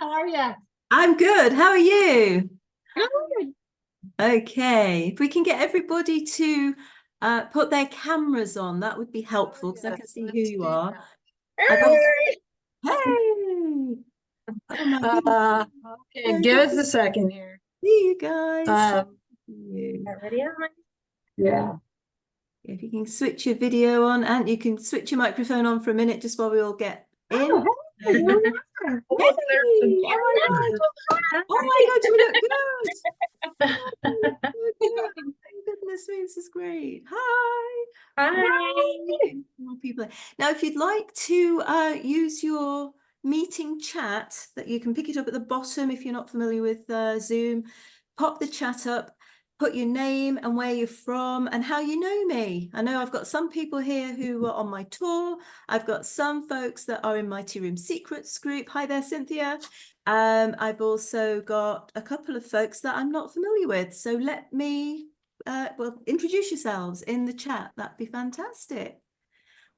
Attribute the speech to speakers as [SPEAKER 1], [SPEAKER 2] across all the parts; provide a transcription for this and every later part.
[SPEAKER 1] How are you?
[SPEAKER 2] I'm good. How are you?
[SPEAKER 1] Good.
[SPEAKER 2] Okay. If we can get everybody to put their cameras on, that would be
[SPEAKER 1] Oh,
[SPEAKER 2] helpful because I
[SPEAKER 1] yes,
[SPEAKER 2] can see who
[SPEAKER 1] let's
[SPEAKER 2] you
[SPEAKER 1] do
[SPEAKER 2] are.
[SPEAKER 1] that.
[SPEAKER 2] I've also,
[SPEAKER 1] Hey!
[SPEAKER 2] hey, oh my goodness.
[SPEAKER 1] Okay,
[SPEAKER 2] So
[SPEAKER 1] give
[SPEAKER 2] good
[SPEAKER 1] us
[SPEAKER 2] to
[SPEAKER 1] a second here.
[SPEAKER 2] see you guys.
[SPEAKER 1] Um,
[SPEAKER 2] You.
[SPEAKER 1] Ready on? Yeah.
[SPEAKER 2] If you can switch your video on and you can switch your microphone on for a minute just while we all get in.
[SPEAKER 1] Oh, hey, here we are.
[SPEAKER 2] Hey,
[SPEAKER 1] Oh, there's the
[SPEAKER 2] oh my God. Oh my God, you look good. Oh, you look so good. Thank goodness me, this is great. Hi.
[SPEAKER 1] Hi.
[SPEAKER 2] More people. Now, if you'd like to use your meeting chat, that you can pick it up at the bottom if you're not familiar with Zoom, pop the chat up, put your name and where you're from and how you know me. I know I've got some people here who are on my tour. I've got some folks that are in my Tea Room Secrets group. Hi there, Cynthia. I've also got a couple of folks that I'm not familiar with. So let me, well, introduce yourselves in the chat. That'd be fantastic.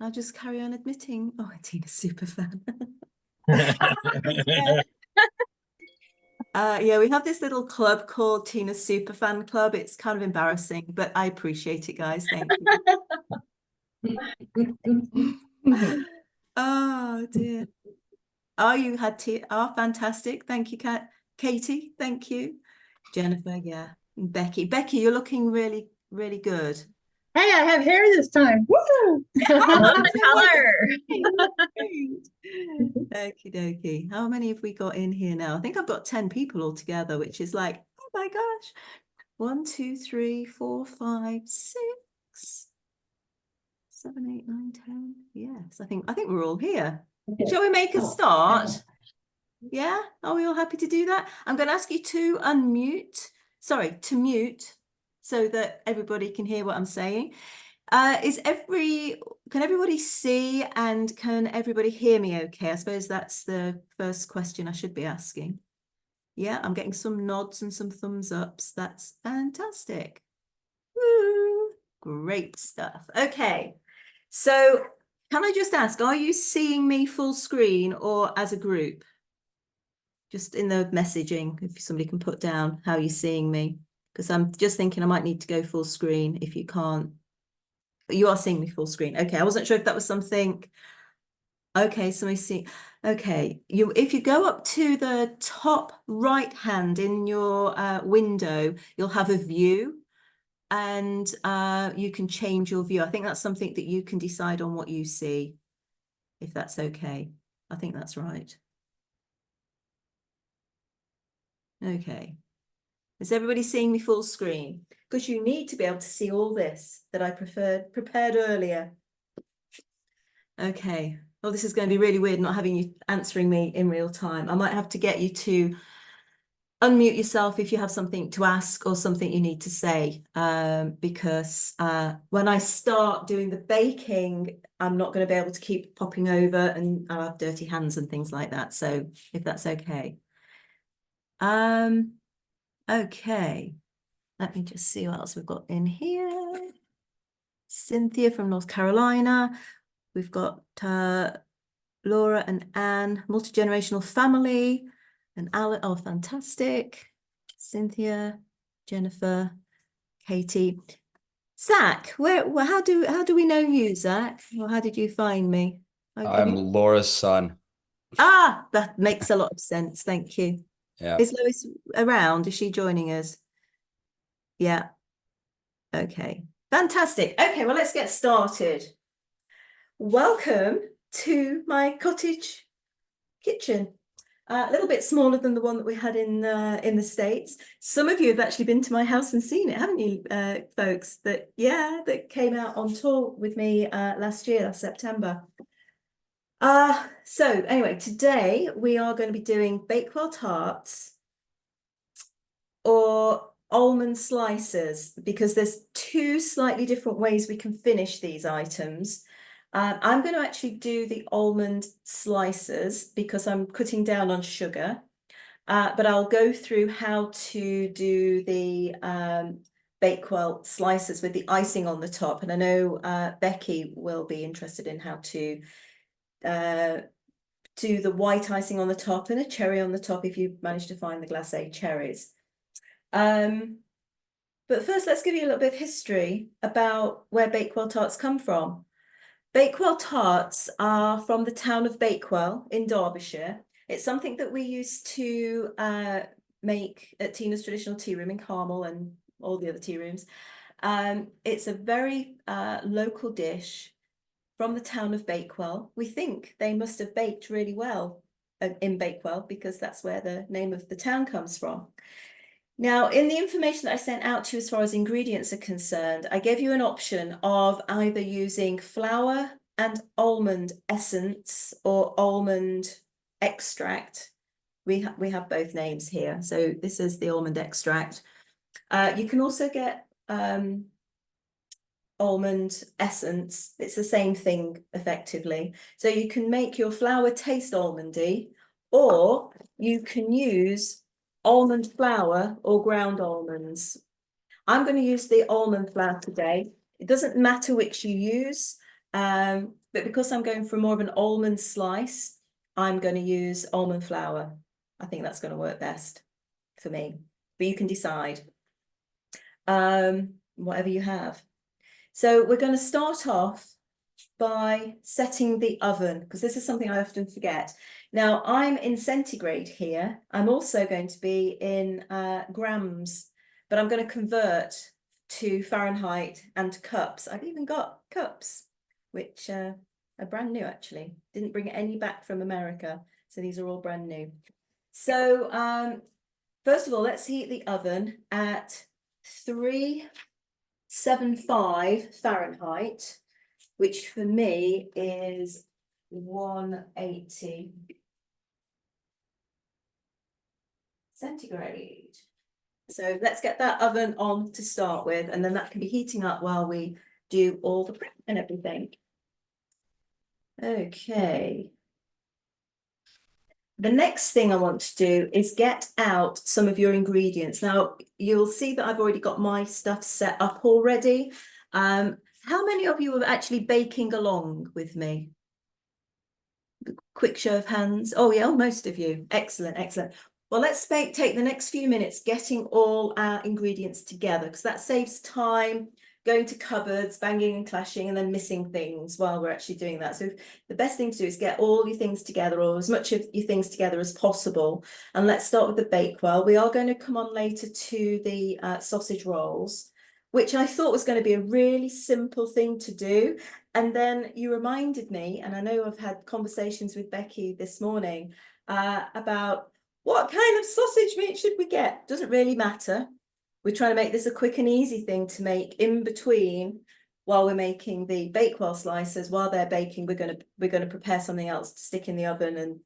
[SPEAKER 2] I'll just carry on admitting. Oh, Tina's super fan. Yeah. Yeah, we have this little club called Tina's Super Fan Club. It's kind of embarrassing, but I appreciate it, guys. Thank you. Oh dear. Oh, you had tea. Oh, fantastic. Thank you, Katie. Thank you. Jennifer, yeah. And Becky. Becky, you're looking really, really good.
[SPEAKER 1] Hey, I have hair this time. Woo!
[SPEAKER 2] More
[SPEAKER 1] Color.
[SPEAKER 2] Okie dokie. How many have we got in here now? I think I've got 10 people altogether, which is like, oh my gosh. 1, 2, 3, 4, 5, 6, 7, 8, 9, 10. Yes, I think we're all here. Shall we make a start? Yeah? Are we all happy to do that? I'm going to ask you to to mute so that everybody can hear what I'm saying. Can everybody see and can everybody hear me okay? I suppose that's the first question I should be asking. Yeah, I'm getting some nods and some thumbs ups. That's fantastic. Woo! Great stuff. Okay, so can I just ask, are you seeing me full screen or as a group? Just in the messaging, if somebody can put down how you're seeing me, because I'm just thinking I might need to go full screen if you can't. But you are seeing me full screen. Okay, I wasn't sure if that was something. Okay, so I see. Okay, if you go up to the top right hand in your window, you'll have a view and you can change your view. I think that's something that you can decide on what you see, if that's okay. I think that's right. Okay. Is everybody seeing me full screen? Because you need to be able to see all this that I prepared earlier. Okay. Well, this is going to be really weird not having you answering me in real time. I might have to get you to unmute yourself if you have something to ask or something you need to say, because when I start doing the baking, I'm not going to be able to keep popping over and I'll have dirty hands and things like that. So if that's okay. Okay. Let me just see what else we've got in here. Cynthia from North Carolina. We've got Laura and Anne, multi-generational family, and Alan. Oh, fantastic. Cynthia, Jennifer, Katie. Zach, how do we know you, Zach? Or how did you find me?
[SPEAKER 3] I'm Laura's son.
[SPEAKER 2] Ah, that makes a lot of sense. Thank you.
[SPEAKER 3] Yeah.
[SPEAKER 2] Is Lois around? Is she joining us? Yeah. Okay. Fantastic. Okay, well, let's get started. Welcome to my cottage kitchen. A little bit smaller than the one that we had in the States. Some of you have actually been to my house and seen it, haven't you, folks? That came out on tour with me last September. So anyway, today we are going to be doing Bakewell Tarts or almond slices, because there's two slightly different ways we can finish these items. I'm going to actually do the almond slices because I'm cutting down on sugar, but I'll go through how to do the Bakewell slices with the icing on the top. And I know Becky will be interested in how to do the white icing on the top and a cherry on the top if you manage to find the glacé cherries. But first, let's give you a little bit of history about where Bakewell Tarts come from. Bakewell Tarts are from the town of Bakewell in Derbyshire. It's something that we used to make at Tina's Traditional Tea Room in Carmel and all the other tea rooms. It's a very local dish from the town of Bakewell. We think they must have baked really well in Bakewell because that's where the name of the town comes from. Now, in the information that I sent out to you as far as ingredients are concerned, I gave you an option of either using flour and almond essence or almond extract. We have both names here. So this is the almond extract. You can also get almond essence. It's the same thing effectively. So you can make your flour taste almondy, or you can use almond flour or ground almonds. I'm going to use the almond flour today. It doesn't matter which you use, but because I'm going for more of an almond slice, I'm going to use almond flour. I think that's going to work best for me, but you can decide whatever you have. So we're going to start off by setting the oven, because this is something I often forget. Now, I'm in centigrade here. I'm also going to be in grams, but I'm going to convert to Fahrenheit and to cups. I've even got cups, which are brand new, actually. Didn't bring any back from America, so these are all brand new. So first of all, let's heat the oven at 375 Fahrenheit, which for me is 180 centigrade. So let's get that oven on to start with, and then that can be heating up while we do all the prep and everything. Okay. The next thing I want to do is get out some of your ingredients. Now, you'll see that I've already got my stuff set up already. How many of you are actually baking along with me? Quick show of hands. Oh yeah, most of you. Excellent, excellent. Well, let's take the next few minutes getting all our ingredients together, because that saves time going to cupboards, banging and clashing, and then missing things while we're actually doing that. So the best thing to do is get all your things together, or as much of your things together as possible. And let's start with the Bakewell. We are going to come on later to the sausage rolls, which I thought was going to be a really simple thing to do. And then you reminded me, and I know I've had conversations with Becky this morning about what kind of sausage meat should we get? Doesn't really matter. We're trying to make this a quick and easy thing to make in between while we're making the Bakewell slices. While they're baking, we're going to prepare something else to stick in the oven, and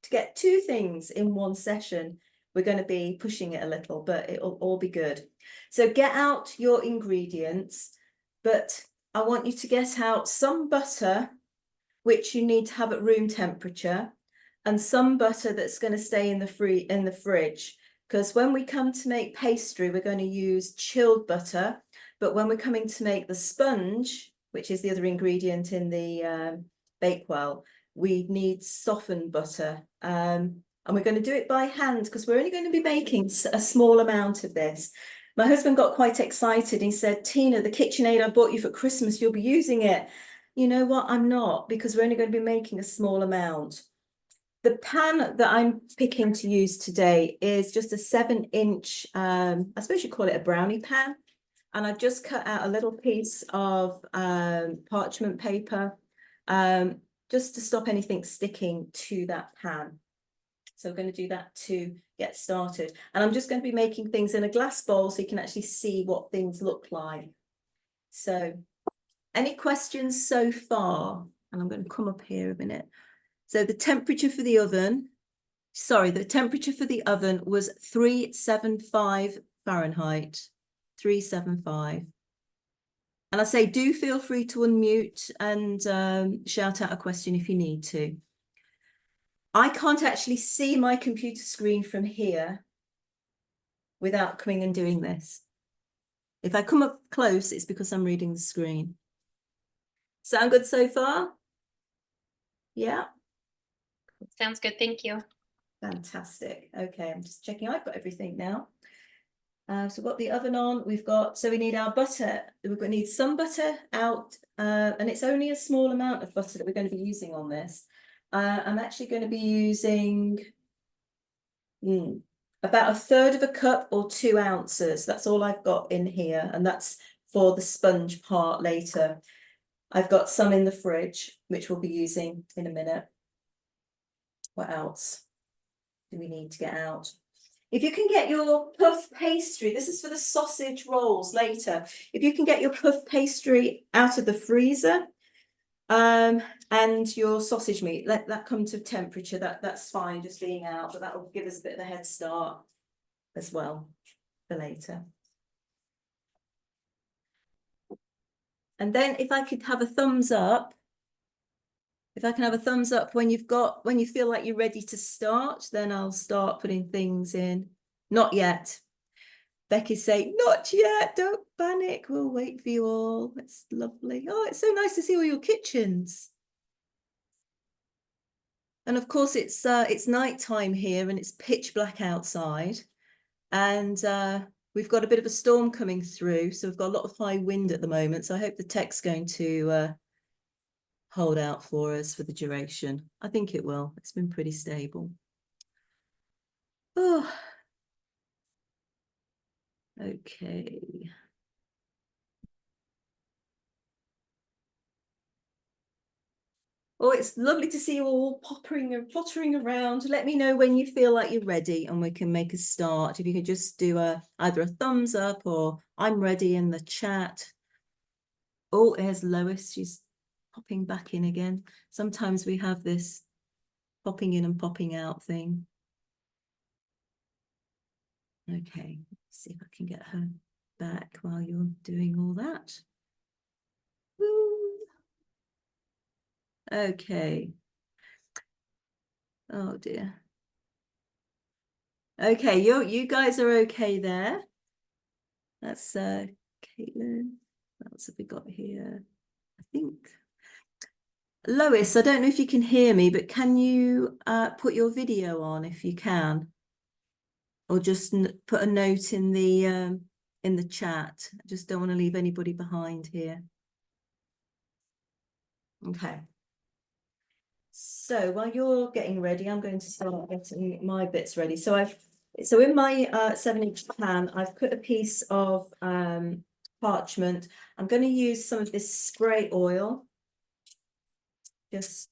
[SPEAKER 2] to get two things in one session. We're going to be pushing it a little, but it'll all be good. So get out your ingredients, but I want you to get out some butter, which you need to have at room temperature, and some butter that's going to stay in the fridge. Because when we come to make pastry, we're going to use chilled butter. But when we're coming to make the sponge, which is the other ingredient in the Bakewell, we need softened butter. And we're going to do it by hand, because we're only going to be making a small amount of this. My husband got quite excited. He said, Tina, the KitchenAid I bought you for Christmas, you'll be using it. You know what? I'm not, because we're only going to be making a small amount. The pan that I'm picking to use today is just a 7-inch, I suppose you call it a brownie pan. And I've just cut out a little piece of parchment paper, just to stop anything sticking to that pan. So we're going to do that to get started. And I'm just going to be making things in a glass bowl so you can actually see what things look like. So any questions so far? And I'm going to come up here a minute. So the temperature for the oven, the temperature for the oven was 375 Fahrenheit, 375. And I say, do feel free to unmute and shout out a question if you need to. I can't actually see my computer screen from here without coming and doing this. If I come up close, it's because I'm reading the screen. Sound good so far? Yeah.
[SPEAKER 4] Sounds good. Thank you.
[SPEAKER 2] Fantastic. Okay, I'm just checking. I've got everything now. So we've got the oven on. So we need our butter. We're going to need some butter out, and it's only a small amount of butter that we're going to be using on this. I'm actually going to be using about 1/3 of a cup or 2 ounces. That's all I've got in here, and that's for the sponge part later. I've got some in the fridge, which we'll be using in a minute. What else do we need to get out? If you can get your puff pastry, this is for the sausage rolls later. If you can get your puff pastry out of the freezer, and your sausage meat, let that come to temperature. That's fine, just being out, but that will give us a bit of a head start as well for later. And then if I could have a thumbs up, if I can have a thumbs up when you feel like you're ready to start, then I'll start putting things in. Not yet. Becky's saying, not yet, don't panic. We'll wait for you all. It's lovely. Oh, it's so nice to see all your kitchens. And of course, it's nighttime here and it's pitch black outside. And we've got a bit of a storm coming through. So we've got a lot of high wind at the moment. So I hope the tech's going to hold out for us for the duration. I think it will. It's been pretty stable. Oh, okay. Oh, it's lovely to see you all pottering around. Let me know when you feel like you're ready and we can make a start. If you could just do either a thumbs up or I'm ready in the chat. Oh, there's Lois. She's popping back in again. Sometimes we have this popping in and popping out thing. Okay, let's see if I can get her back while you're doing all that. Woo. Okay. Oh dear. Okay, you guys are okay there. That's Caitlin. What else have we got here? I think Lois, I don't know if you can hear me, but can you put your video on if you can? Or just put a note in the chat. I just don't want to leave anybody behind here. Okay. So while you're getting ready, I'm going to start getting my bits ready. So in my 7-inch pan, I've put a piece of parchment. I'm going to use some of this spray oil. Just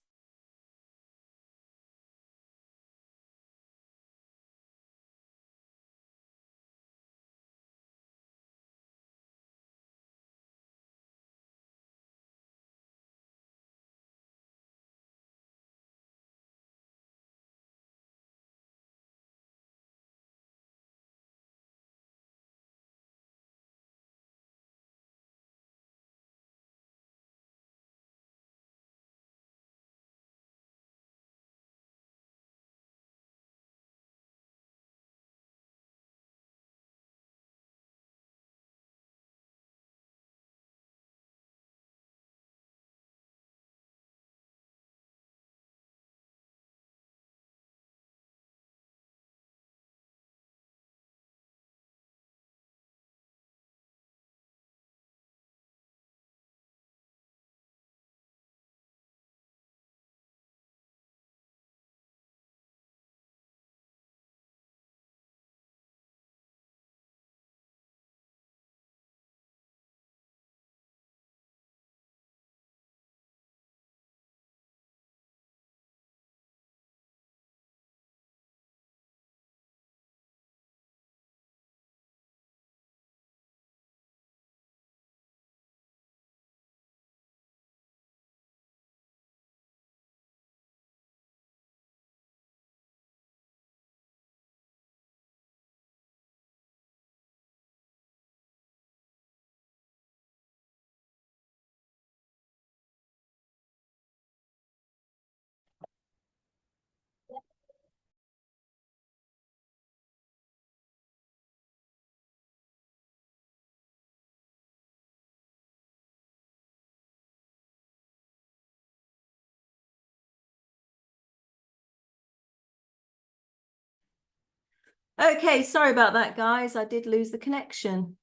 [SPEAKER 2] Okay, sorry about that, guys. I did lose the connection.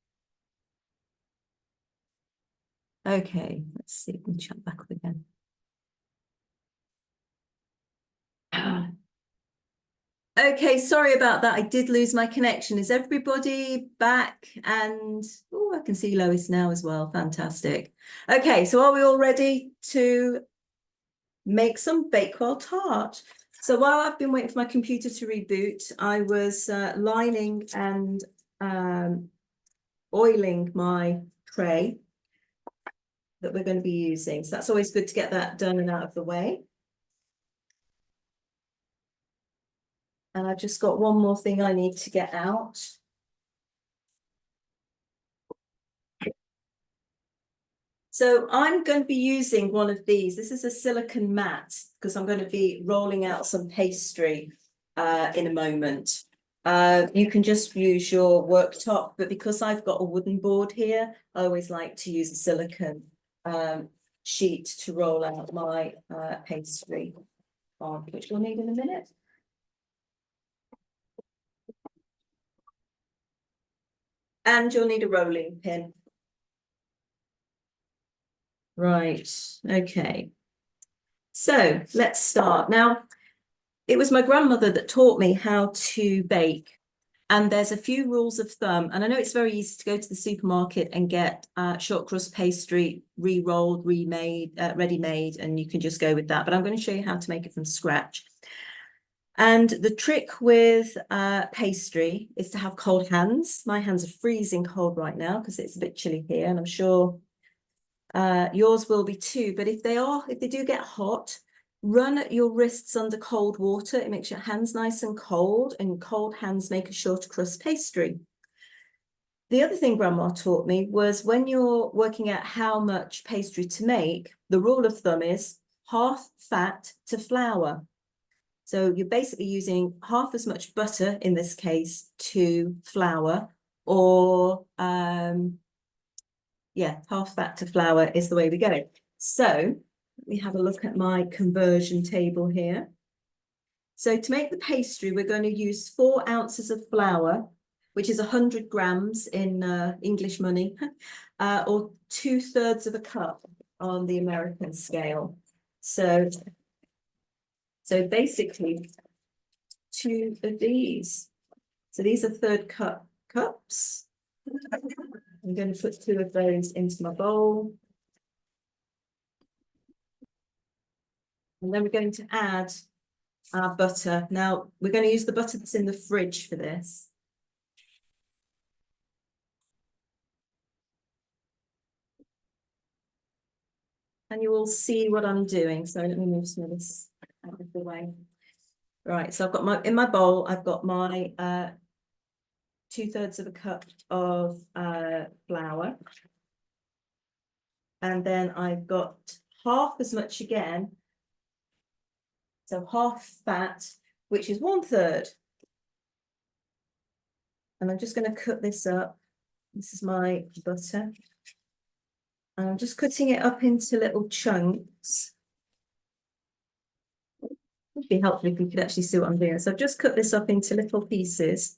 [SPEAKER 2] Okay, let's see if we can chat back up again. Okay, sorry about that. I did lose my connection. Is everybody back? And oh, I can see Lois now as well. Fantastic. Okay, so are we all ready to make some Bakewell Tart? So while I've been waiting for my computer to reboot, I was lining and oiling my tray that we're going to be using. So that's always good to get that done and out of the way. And I've just got one more thing I need to get out. So I'm going to be using one of these. This is a silicone mat because I'm going to be rolling out some pastry in a moment. You can just use your worktop, but because I've got a wooden board here, I always like to use a silicone sheet to roll out my pastry on, which we'll need in a minute. And you'll need a rolling pin. Right, okay. So let's start. Now, it was my grandmother that taught me how to bake. And there's a few rules of thumb. And I know it's very easy to go to the supermarket and get short crust pastry re-rolled, remade, ready-made, and you can just go with that. But I'm going to show you how to make it from scratch. And the trick with pastry is to have cold hands. My hands are freezing cold right now because it's a bit chilly here, and I'm sure yours will be too. But if they do get hot, run your wrists under cold water. It makes your hands nice and cold cold hands make a shorter crust pastry. The other thing Grandma taught me was when you're working out how much pastry to make, the rule of thumb is half fat to flour. So you're basically using half as much butter in this case to flour, or yeah, half fat to flour is the way we get it. So let me have a look at my conversion table here. So to make the pastry, we're going to use 4 ounces of flour, which is 100 grams in English money, or 2/3 of a cup on the American scale. So basically 2 of these. So these are 1/3 cup cups. I'm going to put 2 of those into my bowl. And then we're going to add our butter. Now, we're going to use the butter that's in the fridge for this. And you will see what I'm doing. So let me move some of this out of the way. Right, so I've got in my bowl, I've got my 2/3 of a cup of flour. And then I've got half as much again. So half fat, which is 1/3. And I'm just going to cut this up. This is my butter. And I'm just cutting it up into little chunks. It'd be helpful if you could actually see what I'm doing. So I've just cut this up into little pieces.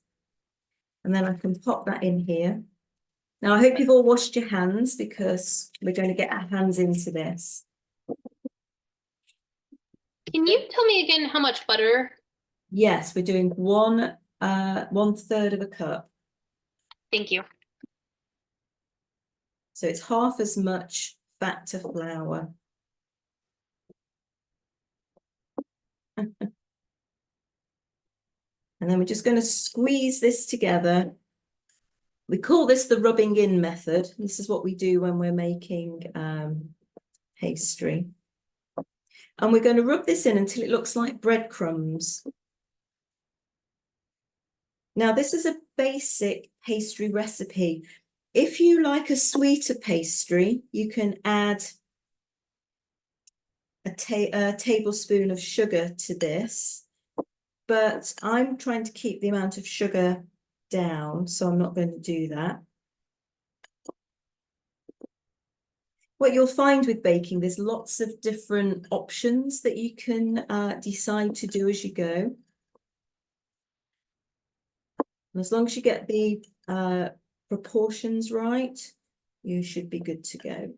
[SPEAKER 2] And then I can pop that in here. Now, I hope you've all washed your hands because we're going to get our hands into this.
[SPEAKER 4] Can you tell me again how much butter?
[SPEAKER 2] Yes, we're doing 1/3 of a cup.
[SPEAKER 4] Thank you.
[SPEAKER 2] So it's half as much fat to flour. And then we're just going to squeeze this together. We call this the rubbing in method. This is what we do when we're making pastry. And we're going to rub this in until it looks like breadcrumbs. Now, this is a basic pastry recipe. If you like a sweeter pastry, you can add a tablespoon of sugar to this. But I'm trying to keep the amount of sugar down, so I'm not going to do that. What you'll find with baking, there's lots of different options that you can decide to do as you go. And as long as you get the proportions right, you should be good to go.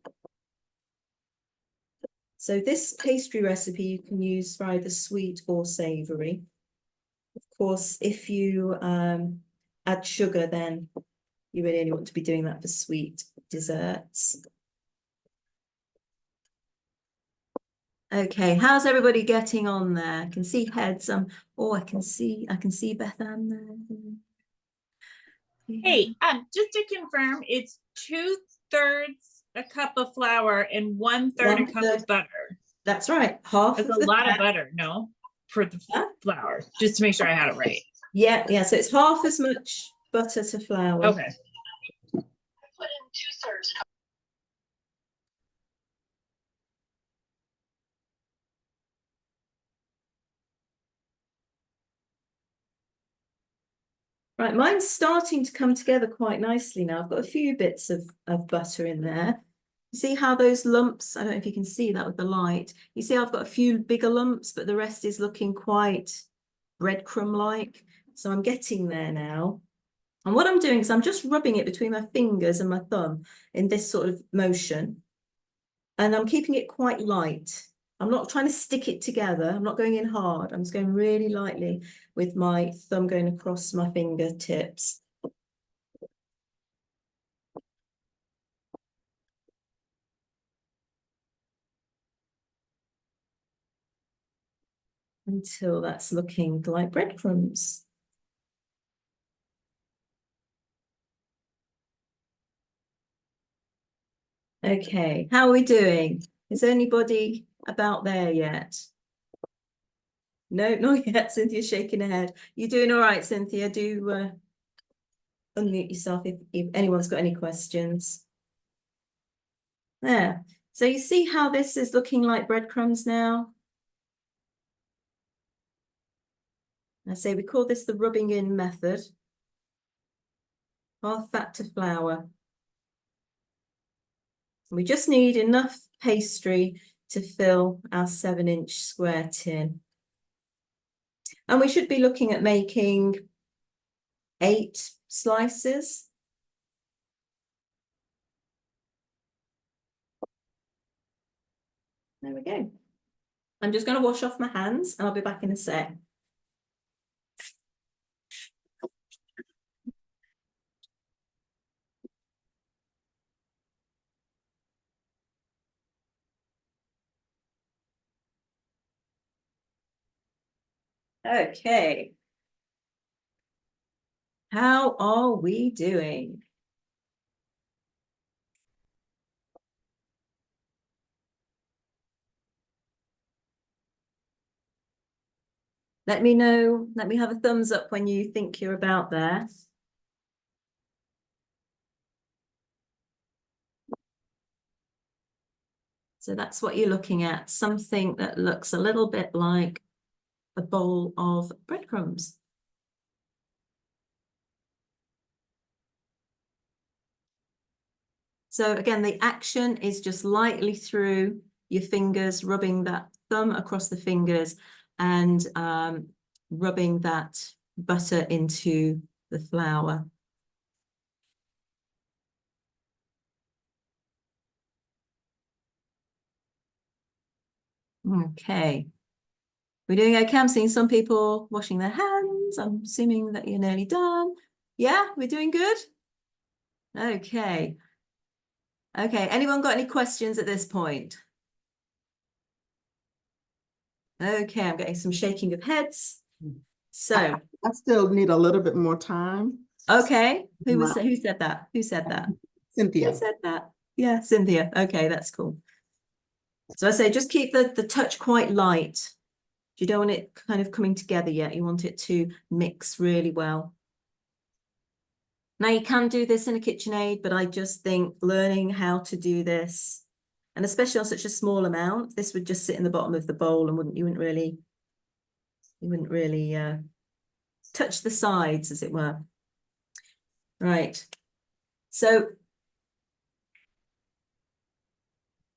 [SPEAKER 2] So this pastry recipe you can use for either sweet or savoury. Of course, if you add sugar, then you really only want to be doing that for sweet desserts. Okay, how's everybody getting on there? I can see heads. Oh, I can see Beth Ann there.
[SPEAKER 5] Hey, just to confirm, it's 2/3 a cup of flour and 1/3 a cup
[SPEAKER 2] 1/3.
[SPEAKER 5] of butter.
[SPEAKER 2] That's right. Half
[SPEAKER 5] That's
[SPEAKER 2] of
[SPEAKER 5] a
[SPEAKER 2] the
[SPEAKER 5] lot of
[SPEAKER 2] cup.
[SPEAKER 5] butter, no? For the
[SPEAKER 2] Huh?
[SPEAKER 5] flour, just to make sure I had it right.
[SPEAKER 2] Yeah, yeah. So it's half as much butter to flour.
[SPEAKER 5] Okay.
[SPEAKER 2] Right, mine's starting to come together quite nicely now. I've got a few bits of butter in there. You see how those lumps, I don't know if you can see that with the light. You see I've got a few bigger lumps, but the rest is looking quite breadcrumb-like. So I'm getting there now. And what I'm doing is I'm just rubbing it between my fingers and my thumb in this sort of motion. And I'm keeping it quite light. I'm not trying to stick it together. I'm not going in hard. I'm just going really lightly with my thumb going across my fingertips. Until that's looking like breadcrumbs. Okay, how are we doing? Is anybody about there yet? No, not yet. Cynthia's shaking her head. You're doing all right, Cynthia. Do unmute yourself if anyone's got any questions. There. So you see how this is looking like breadcrumbs now? I say we call this the rubbing in method. Half fat to flour. We just need enough pastry to fill our 7-inch square tin. And we should be looking at making 8 slices. There we go. I'm just going to wash off my hands and I'll be back in a sec. Okay. How are we doing? Let me know, let me have a thumbs up when you think you're about there. So that's what you're looking at, something that looks a little bit like a bowl of breadcrumbs. So again, the action is just lightly through your fingers, rubbing that thumb across the fingers and rubbing that butter into the flour. Okay. We're doing okay. I'm seeing some people washing their hands. I'm assuming that you're nearly done. Yeah, we're doing good. Okay. Okay, anyone got any questions at this point? Okay, I'm getting some shaking of heads. So,
[SPEAKER 6] I still need a little bit more time.
[SPEAKER 2] okay, who said that? Who said that?
[SPEAKER 6] Cynthia.
[SPEAKER 2] Who said that? Yeah, Cynthia. Okay, that's cool. So I say just keep the touch quite light. You don't want it kind of coming together yet. You want it to mix really well. Now you can do this in a KitchenAid, but I just think learning how to do this, and especially on such a small amount, this would just sit in the bottom of the bowl and you wouldn't really touch the sides, as it were. Right. So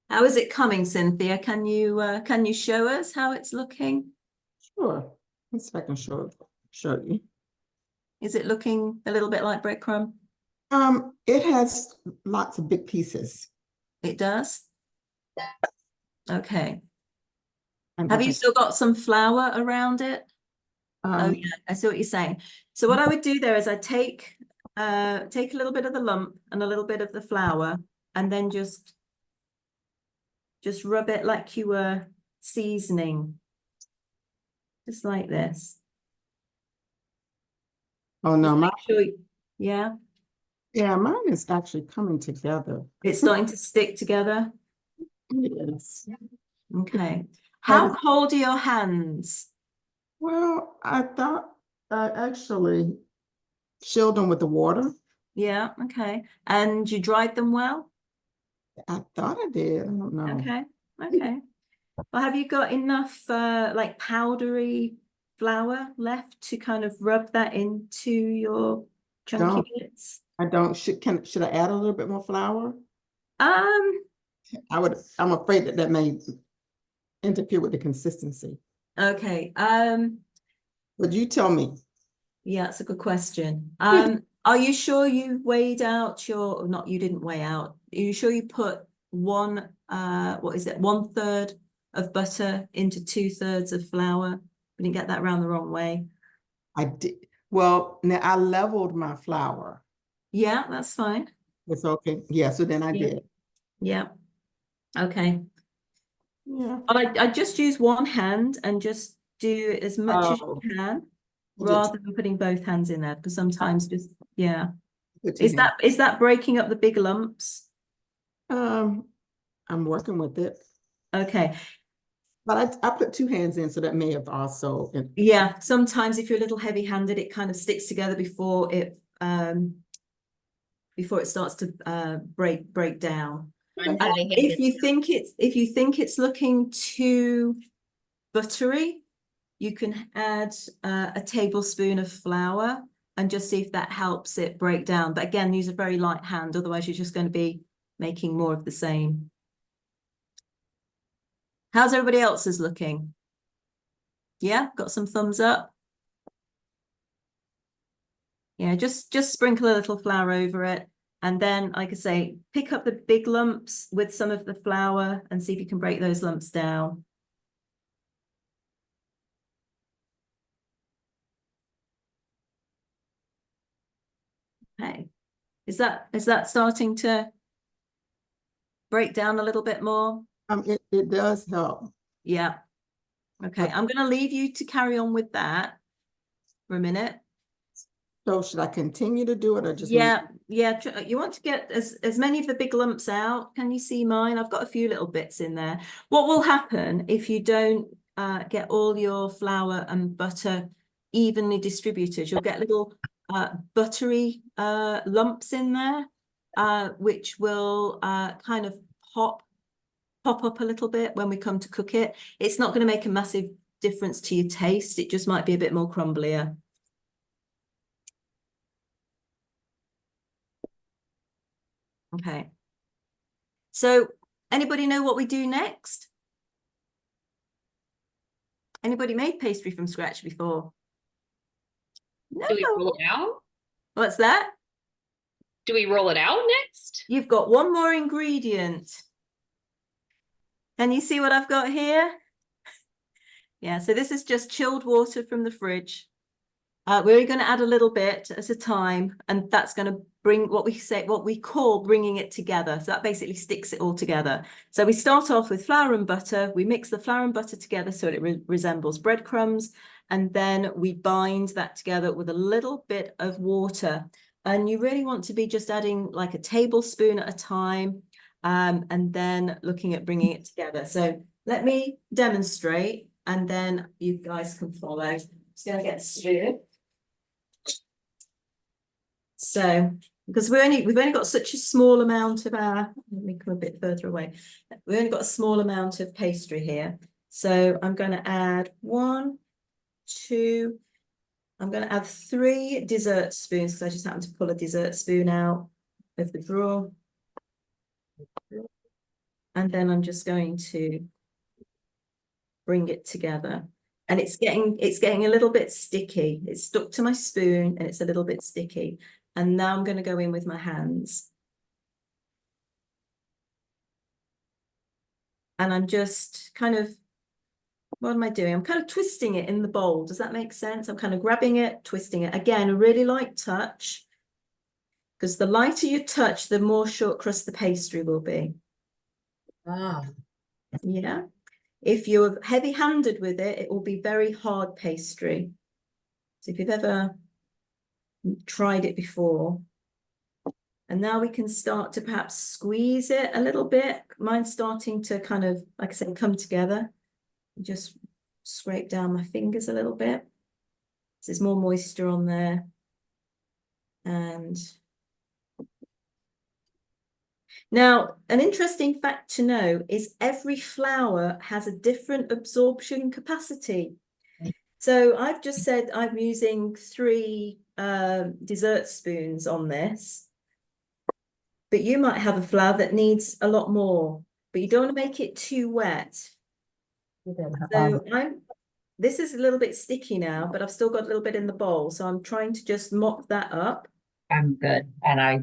[SPEAKER 2] how is it coming, Cynthia? Can you show us how it's looking?
[SPEAKER 6] Sure. Let's see if I can show you.
[SPEAKER 2] Is it looking a little bit like breadcrumb?
[SPEAKER 6] It has lots of big pieces.
[SPEAKER 2] It does? Okay.
[SPEAKER 6] And
[SPEAKER 2] Have
[SPEAKER 6] as
[SPEAKER 2] you
[SPEAKER 6] I-
[SPEAKER 2] still got some flour around it? Oh
[SPEAKER 6] um,
[SPEAKER 2] yeah, I see what you're saying. So what I would do there is I take a little bit of the lump and a little bit of the flour and then just rub it like you were seasoning. Just like this.
[SPEAKER 6] oh no,
[SPEAKER 2] Just
[SPEAKER 6] my,
[SPEAKER 2] make sure yeah,
[SPEAKER 6] yeah, mine is actually coming together.
[SPEAKER 2] it's starting to stick together.
[SPEAKER 6] Yes.
[SPEAKER 2] Okay.
[SPEAKER 6] But
[SPEAKER 2] How
[SPEAKER 6] it's-
[SPEAKER 2] cold are your hands?
[SPEAKER 6] Well, I thought I actually chilled them with the water.
[SPEAKER 2] Yeah, okay. And you dried them well?
[SPEAKER 6] I thought I did. I don't know.
[SPEAKER 2] Okay, okay. Well, have you got enough like powdery flour left to kind of rub that into your chunky
[SPEAKER 6] Don't.
[SPEAKER 2] bits?
[SPEAKER 6] I don't. Should I add a little bit more flour?
[SPEAKER 2] Um,
[SPEAKER 6] I'm afraid that that may interfere with the consistency.
[SPEAKER 2] okay.
[SPEAKER 6] But you tell me.
[SPEAKER 2] Yeah, that's a good question. Are you sure you weighed out your, or not, you didn't weigh out. Are you sure you put one, what is it, 1/3 of butter into 2/3 of flour? We didn't get that round the wrong way.
[SPEAKER 6] I did. Well, now I leveled my flour.
[SPEAKER 2] Yeah, that's fine.
[SPEAKER 6] It's okay. Yeah, so then I
[SPEAKER 2] Yeah.
[SPEAKER 6] did.
[SPEAKER 2] Yeah. Okay.
[SPEAKER 6] Yeah.
[SPEAKER 2] I just use one hand and just do as much as
[SPEAKER 6] Oh.
[SPEAKER 2] you can
[SPEAKER 6] I did
[SPEAKER 2] rather than putting both hands in there because sometimes just, yeah.
[SPEAKER 6] put two
[SPEAKER 2] Is
[SPEAKER 6] hands.
[SPEAKER 2] that breaking up the big lumps?
[SPEAKER 6] I'm working with it.
[SPEAKER 2] Okay.
[SPEAKER 6] But I put two hands in, so that may have also.
[SPEAKER 2] Yeah, sometimes if you're a little heavy-handed, it kind of sticks together before it starts to break down. If you think it's looking too buttery, you can add a tablespoon of flour and just see if that helps it break down. But again, use a very light hand, otherwise you're just going to be making more of the same. How's everybody else's looking? Yeah, got some thumbs up. Yeah, just sprinkle a little flour over it. And then, like I say, pick up the big lumps with some of the flour and see if you can break those lumps down. Okay. Is that starting to break down a little bit more?
[SPEAKER 6] It does help.
[SPEAKER 2] Yeah. Okay, I'm going to leave you to carry on with that for a minute.
[SPEAKER 6] So should I continue to do it or just?
[SPEAKER 2] Yeah, you want to get as many of the big lumps out. Can you see mine? I've got a few little bits in there. What will happen if you don't get all your flour and butter evenly distributed? You'll get little buttery lumps in there, which will kind of pop up a little bit when we come to cook it. It's not going to make a massive difference to your taste. It just might be a bit more crumblier. Okay. So anybody know what we do next? Anybody made pastry from scratch before? No.
[SPEAKER 4] Do we roll it out?
[SPEAKER 2] What's that?
[SPEAKER 4] Do we roll it out next?
[SPEAKER 2] You've got one more ingredient. Can you see what I've got here? Yeah, so this is just chilled water from the fridge. We're going to add a little bit at a time, and that's going to bring what we call bringing it together. So that basically sticks it all together. So we start off with flour and butter. We mix the flour and butter together so it resembles breadcrumbs, and then we bind that together with a little bit of water. And you really want to be just adding like a tablespoon at a time, and then looking at bringing it together. So let me demonstrate, and then you guys can follow. Just going to get a spoon. So, because we've only got such a small amount of our, let me come a bit further away. We've only got a small amount of pastry here. So I'm going to add 1, 2, I'm going to add 3 dessert spoons because I just happened to pull a dessert spoon out of the drawer. And then I'm just going to bring it together. And it's getting a little bit sticky. It's stuck to my spoon and it's a little bit sticky. And now I'm going to go in with my hands. And I'm just kind of, what am I doing? I'm kind of twisting it in the bowl. Does that make sense? I'm kind of grabbing it, twisting it. Again, a really light touch, because the lighter you touch, the more short crust the pastry will be.
[SPEAKER 1] Ah,
[SPEAKER 2] Yeah. If you're heavy-handed with it, it will be very hard pastry. So if you've ever tried it before. And now we can start to perhaps squeeze it a little bit. Mine's starting to kind of, like I said, come together. Just scrape down my fingers a little bit. There's more moisture on there. And now, an interesting fact to know is every flour has a different absorption capacity. So I've just said I'm using 3 dessert spoons on this, but you might have a flour that needs a lot more, but you don't want to make it too wet. So this is a little bit sticky now, but I've still got a little bit in the bowl, so I'm trying to just mop that up.
[SPEAKER 7] I'm good. And I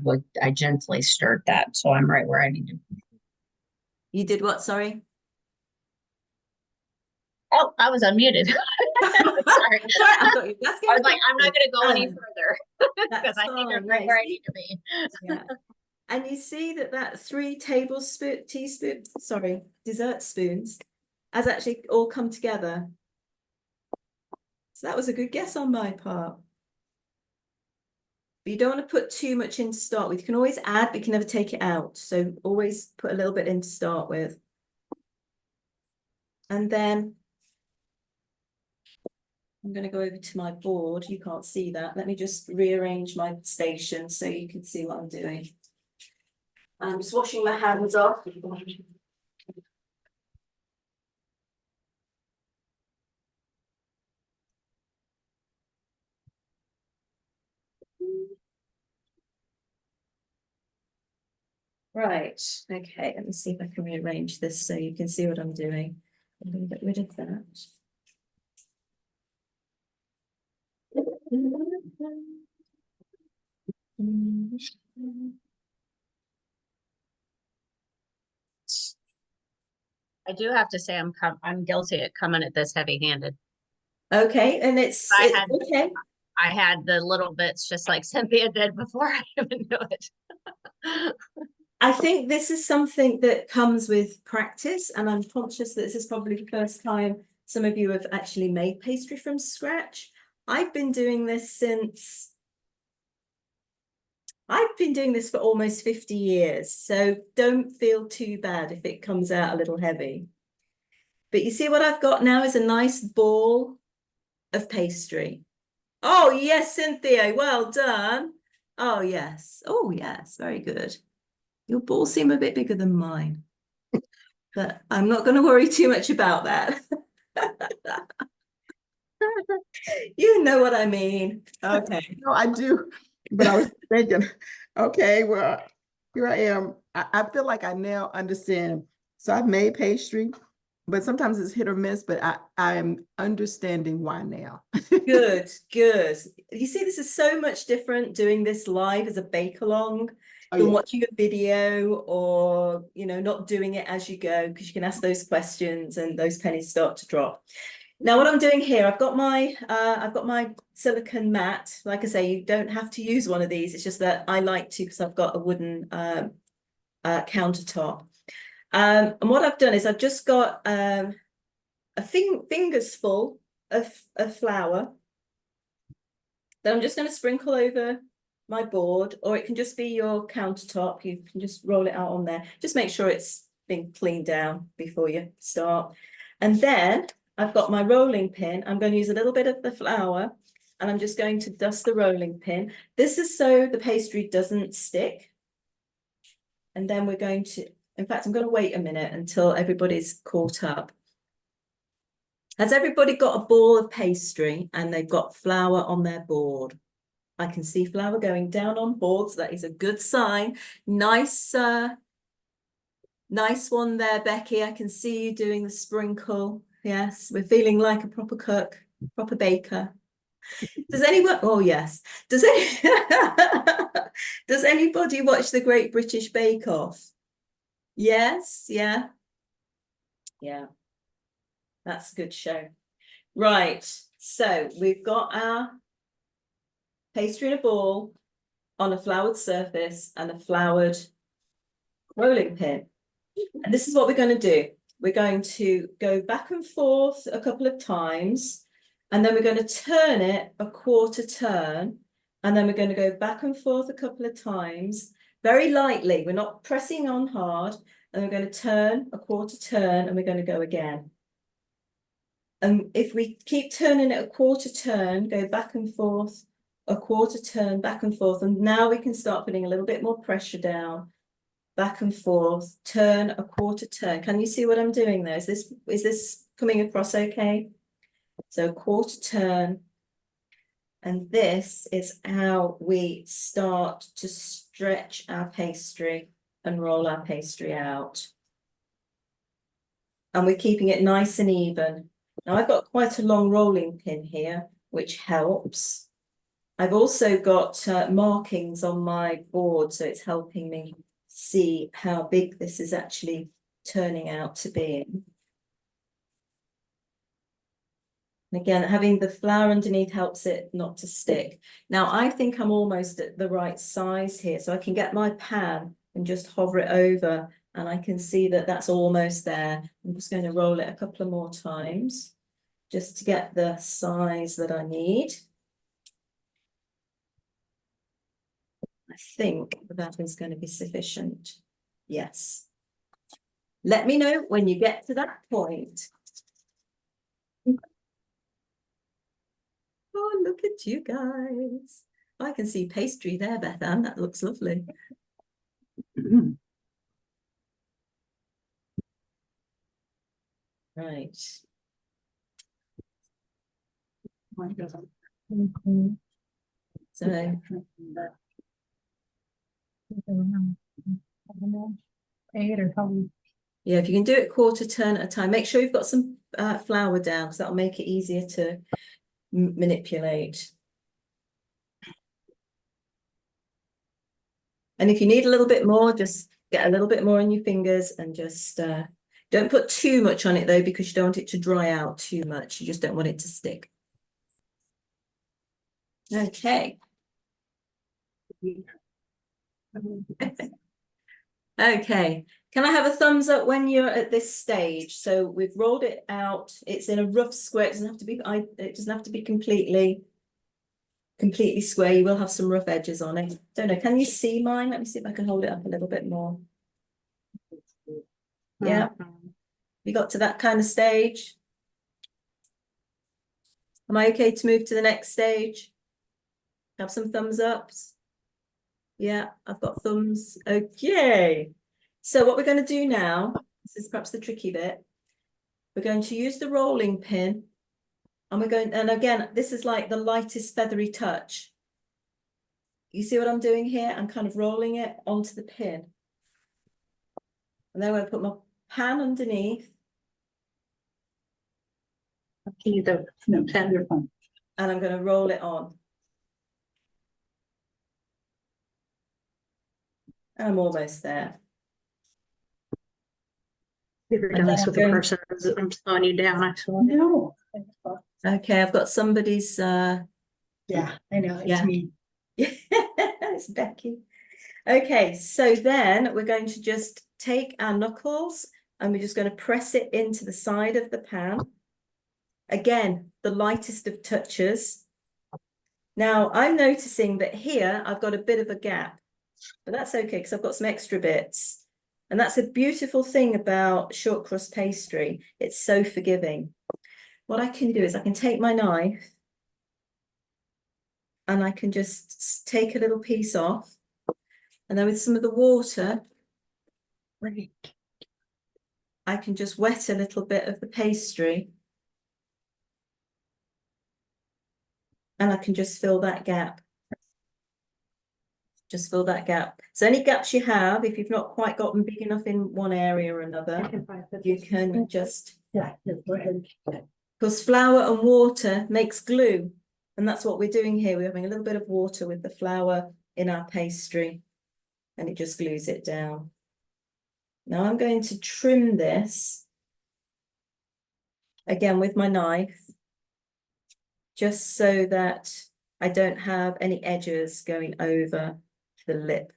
[SPEAKER 7] gently stirred that, so I'm right where I need to.
[SPEAKER 2] You did what, sorry?
[SPEAKER 7] Oh, I was unmuted. Sorry.
[SPEAKER 2] I thought you were asking
[SPEAKER 7] I was
[SPEAKER 2] a
[SPEAKER 7] like, I'm not
[SPEAKER 2] question.
[SPEAKER 7] gonna go any
[SPEAKER 2] Oh,
[SPEAKER 7] further because
[SPEAKER 2] that's
[SPEAKER 7] I think I'm
[SPEAKER 2] fine,
[SPEAKER 7] right
[SPEAKER 2] yeah,
[SPEAKER 7] where I
[SPEAKER 2] see?
[SPEAKER 7] need to be.
[SPEAKER 2] Yeah. And you see that 3 dessert spoons has actually all come together. So that was a good guess on my part. But you don't want to put too much in to start with. You can always add, but you can never take it out. So always put a little bit in to start with. And then I'm going to go over to my board. You can't see that. Let me just rearrange my station so you can see what I'm doing. I'm just washing my hands off. Right, okay, let me see if I can rearrange this so you can see what I'm doing. I'm going to get rid of that.
[SPEAKER 7] I do have to say I'm guilty at coming at this heavy-handed.
[SPEAKER 2] Okay, and it's okay.
[SPEAKER 7] I had the little bits just like Cynthia did before I even knew it.
[SPEAKER 2] I think this is something that comes with practice, and I'm conscious that this is probably the first time some of you have actually made pastry from scratch. I've been doing this for almost 50 years, so don't feel too bad if it comes out a little heavy. But you see what I've got now is a nice ball of pastry. Oh, yes, Cynthia, well done. Oh, yes, very good. Your balls seem a bit bigger than mine, but I'm not going to worry too much about that. You know what I mean. Okay.
[SPEAKER 6] No, I do, but I was thinking, okay, well, here I am. I feel like I now understand. So I've made pastry, but sometimes it's hit or miss, but I am understanding why now.
[SPEAKER 2] Good, good. You see, this is so much different doing this live as a bake along
[SPEAKER 6] Oh,
[SPEAKER 2] than
[SPEAKER 6] yeah.
[SPEAKER 2] watching a video, or, you know, not doing it as you go, because you can ask those questions and those pennies start to drop. Now, what I'm doing here, I've got my silicone mat. Like I say, you don't have to use one of these. It's just that I like to because I've got a wooden countertop. And what I've done is I've just got a fingers full of flour that I'm just going to sprinkle over my board, or it can just be your countertop. You can just roll it out on there. Just make sure it's been cleaned down before you start. And then I've got my rolling pin. I'm going to use a little bit of the flour, and I'm just going to dust the rolling pin. This is so the pastry doesn't stick. And then we're going to, in fact, I'm going to wait a minute until everybody's caught up. Has everybody got a ball of pastry and they've got flour on their board? I can see flour going down on boards. That is a good sign. Nice, nice one there, Becky. I can see you doing the sprinkle. Yes, we're feeling like a proper cook, proper baker. Does anyone, oh yes, does does anybody watch the Great British Bake Off? Yes, yeah. Yeah. That's a good show. Right, so we've got our pastry in a ball on a floured surface and a floured rolling pin. And this is what we're going to do. We're going to go back and forth a couple of times, and then we're going to turn it a quarter turn, and then we're going to go back and forth a couple of times, very lightly. We're not pressing on hard, and we're going to turn a quarter turn, and we're going to go again. And if we keep turning it a quarter turn, go back and forth, a quarter turn, back and forth, and now we can start putting a little bit more pressure down. Back and forth, turn a quarter turn. Can you see what I'm doing there? Is this coming across okay? So a quarter turn. And this is how we start to stretch our pastry and roll our pastry out. And we're keeping it nice and even. Now I've got quite a long rolling pin here, which helps. I've also got markings on my board, so it's helping me see how big this is actually turning out to be. And again, having the flour underneath helps it not to stick. Now I think I'm almost at the right size here, so I can get my pan and just hover it over, and I can see that that's almost there. I'm just going to roll it a couple of more times just to get the size that I need. I think that is going to be sufficient. Yes. Let me know when you get to that point. Oh, look at you guys. I can see pastry there, Beth Ann. That looks lovely. Right. So yeah, if you can do it quarter turn at a time, make sure you've got some flour down, because that'll make it easier to manipulate. And if you need a little bit more, just get a little bit more in your fingers and just don't put too much on it though, because you don't want it to dry out too much. You just don't want it to stick. Okay. Okay. Can I have a thumbs up when you're at this stage? So we've rolled it out. It's in a rough square. It doesn't have to be. It doesn't have to be completely square. You will have some rough edges on it. Don't know. Can you see mine? Let me see if I can hold it up a little bit more. Yeah. You got to that kind of stage? Am I okay to move to the next stage? Have some thumbs ups? Yeah, I've got thumbs. Okay. So what we're going to do now, this is perhaps the tricky bit. We're going to use the rolling pin, and we're going, and again, this is like the lightest feathery touch. You see what I'm doing here? I'm kind of rolling it onto the pin. And then I'm going to put my pan underneath.
[SPEAKER 7] Can you do no tender one?
[SPEAKER 2] And I'm going to roll it on. And I'm almost there.
[SPEAKER 7] You ever done this with a person that's slowing you down? I saw it.
[SPEAKER 8] No.
[SPEAKER 2] Okay, I've got somebody's
[SPEAKER 8] Yeah, I know, it's
[SPEAKER 2] Yeah.
[SPEAKER 8] me.
[SPEAKER 2] it's Becky. Okay, so then we're going to just take our knuckles and we're just going to press it into the side of the pan. Again, the lightest of touches. Now I'm noticing that here I've got a bit of a gap, but that's okay because I've got some extra bits. And that's a beautiful thing about short crust pastry. It's so forgiving. What I can do is I can take my knife and I can just take a little piece off. And then with some of the water, I can just wet a little bit of the pastry. And I can just fill that gap. Just fill that gap. So any gaps you have, if you've not quite got them big enough in one area or another, you can just
[SPEAKER 8] Yeah,
[SPEAKER 2] because flour and water makes glue. And that's what we're doing here. We're having a little bit of water with the flour in our pastry, and it just glues it down. Now I'm going to trim this again with my knife, just so that I don't have any edges going over the lip.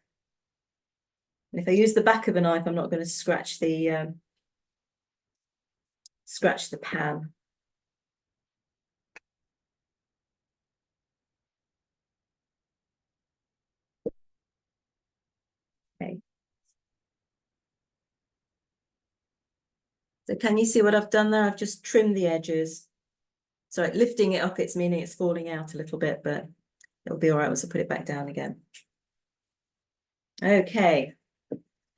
[SPEAKER 2] And if I use the back of a knife, I'm not going to scratch the pan. Okay. So can you see what I've done there? I've just trimmed the edges. Sorry, lifting it up, it's meaning it's falling out a little bit, but it'll be all right once I put it back down again. Okay.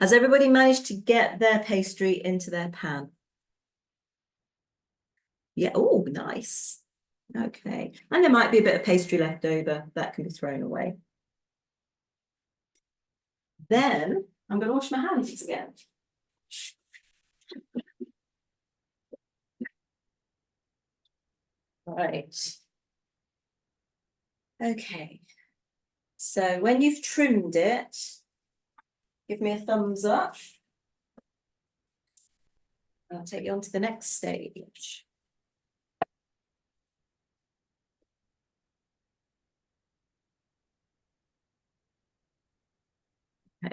[SPEAKER 2] Has everybody managed to get their pastry into their pan? Yeah, oh, nice. Okay. And there might be a bit of pastry left over that can be thrown away. Then I'm going to wash my hands again. Right. Okay. So when you've trimmed it, give me a thumbs up. I'll take you on to the next stage. Okay.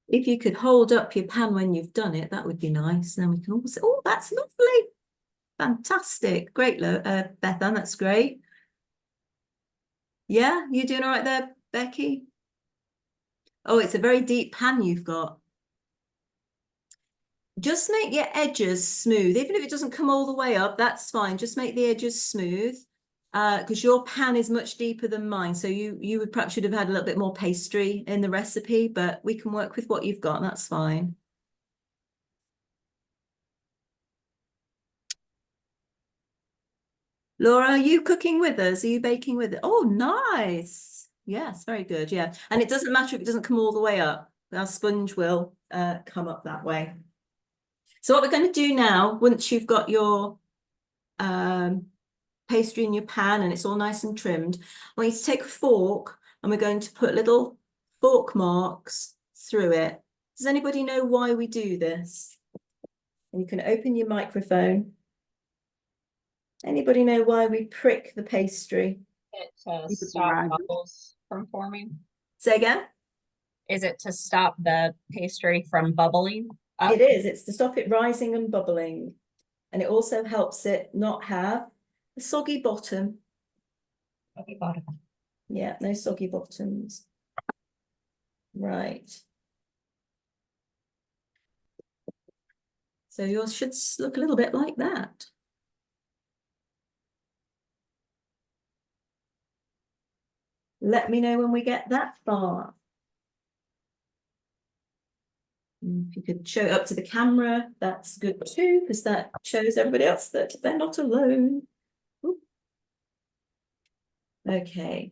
[SPEAKER 2] If you could hold up your pan when you've done it, that would be nice. Then we can also, oh, that's lovely. Fantastic. Great, Bethan, that's great. Yeah, you doing all right there, Becky? Oh, it's a very deep pan you've got. Just make your edges smooth. Even if it doesn't come all the way up, that's fine. Just make the edges smooth, because your pan is much deeper than mine. So you would perhaps should have had a little bit more pastry in the recipe, but we can work with what you've got. That's fine. Laura, are you cooking with us? Are you baking with it? Oh, nice. Yes, very good. Yeah. And it doesn't matter if it doesn't come all the way up. Our sponge will come up that way. So what we're going to do now, once you've got your pastry in your pan and it's all nice and trimmed, I want you to take a fork and we're going to put little fork marks through it. Does anybody know why we do this? And you can open your microphone. Anybody know why we prick the pastry?
[SPEAKER 7] To stop bubbles from forming?
[SPEAKER 2] Say again?
[SPEAKER 7] Is it to stop the pastry from bubbling up?
[SPEAKER 2] It is. It's to stop it rising and bubbling. And it also helps it not have a soggy bottom.
[SPEAKER 7] Soggy bottom.
[SPEAKER 2] Yeah, no soggy bottoms. Right. So yours should look a little bit like that. Let me know when we get that far. If you could show it up to the camera, that's good too, because that shows everybody else that they're not alone. Ooh. Okay.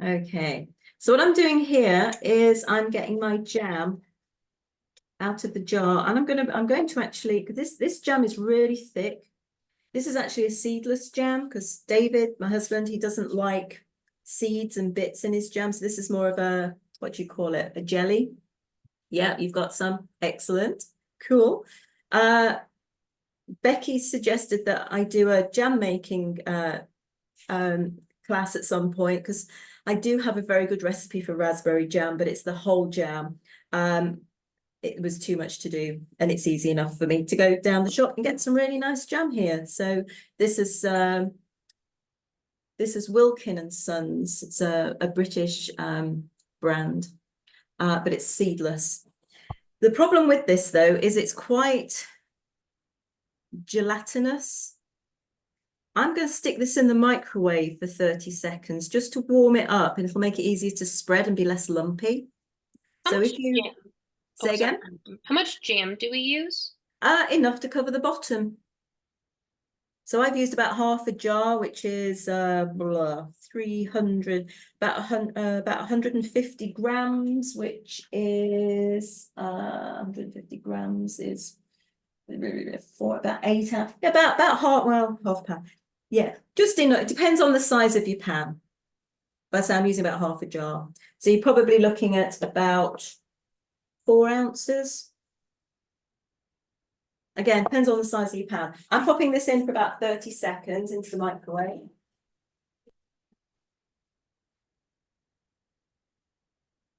[SPEAKER 2] Okay, so what I'm doing here is I'm getting my jam out of the jar, and I'm going to actually, because this jam is really thick. This is actually a seedless jam because David, my husband, he doesn't like seeds and bits in his jam. So this is more of a, what do you call it? A jelly. Yeah, you've got some. Excellent. Cool. Becky suggested that I do a jam making class at some point, because I do have a very good recipe for raspberry jam, but it's the whole jam. It was too much to do, and it's easy enough for me to go down the shop and get some really nice jam here. So this is Wilkin and Sons. It's a British brand, but it's seedless. The problem with this though is it's quite gelatinous. I'm going to stick this in the microwave for 30 seconds just to warm it up, and it'll make it easier to spread and be less lumpy.
[SPEAKER 4] How
[SPEAKER 2] So
[SPEAKER 4] much
[SPEAKER 2] if you
[SPEAKER 4] jam-
[SPEAKER 2] say
[SPEAKER 4] oh, sorry.
[SPEAKER 2] again,
[SPEAKER 4] How much jam do we use?
[SPEAKER 2] enough to cover the bottom. So I've used about half a jar, which is 300, about 150 grams, which is 150 grams is about 8 ounces. Yeah, about half pound. Yeah, just enough. It depends on the size of your pan. But so I'm using about half a jar. So you're probably looking at about 4 ounces. Again, depends on the size of your pan. I'm popping this in for about 30 seconds into the microwave.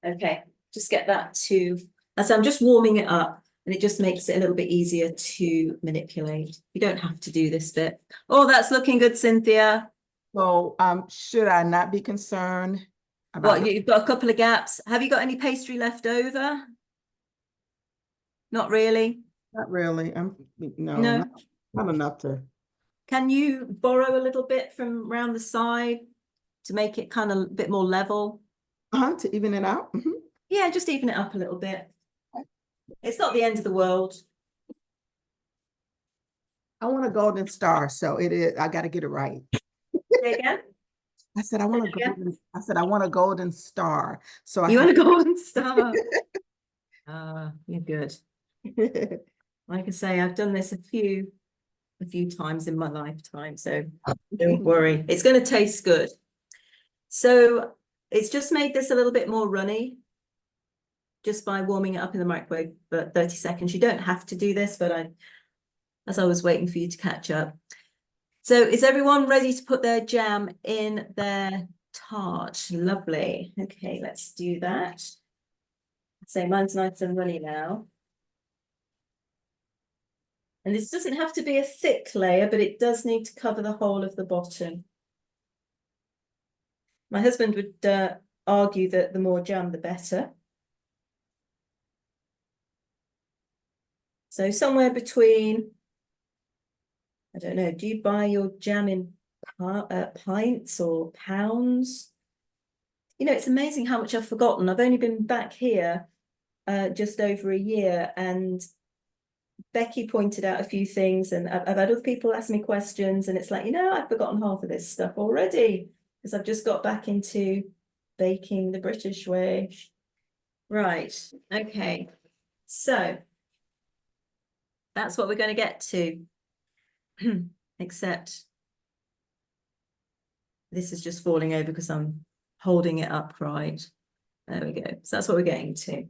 [SPEAKER 2] Okay, just get that to, so I'm just warming it up, and it just makes it a little bit easier to manipulate. You don't have to do this bit. Oh, that's looking good, Cynthia.
[SPEAKER 6] So, should I not be concerned
[SPEAKER 2] What,
[SPEAKER 6] about?
[SPEAKER 2] you've got a couple of gaps. Have you got any pastry left over? Not really.
[SPEAKER 6] Not really. No,
[SPEAKER 2] No.
[SPEAKER 6] not enough to.
[SPEAKER 2] Can you borrow a little bit from around the side to make it kind of a bit more level?
[SPEAKER 6] To even it out. Mhm.
[SPEAKER 2] Yeah, just even it up a little bit. It's not the end of the world.
[SPEAKER 6] I want a golden star, so it is. I got to get it right.
[SPEAKER 2] Say again?
[SPEAKER 6] I said I want a
[SPEAKER 2] Say again?
[SPEAKER 6] golden. I said I want a golden star. So
[SPEAKER 2] You
[SPEAKER 6] I
[SPEAKER 2] want a golden star? You're good. Like I say, I've done this a few times in my lifetime, so don't worry. It's going to taste good. So it's just made this a little bit more runny just by warming it up in the microwave for 30 seconds. You don't have to do this, but as I was waiting for you to catch up. So is everyone ready to put their jam in their tart? Lovely. Okay, let's do that. So mine's nice and runny now. And this doesn't have to be a thick layer, but it does need to cover the whole of the bottom. My husband would argue that the more jam, the better. So somewhere between, I don't know, do you buy your jam in pints or pounds? You know, it's amazing how much I've forgotten. I've only been back here just over a year, and Becky pointed out a few things, and I've had other people ask me questions, and it's like, you know, I've forgotten half of this stuff already because I've just got back into baking the British way. Right, okay. So that's what we're going to get to. Except this is just falling over because I'm holding it upright. There we go. So that's what we're getting to.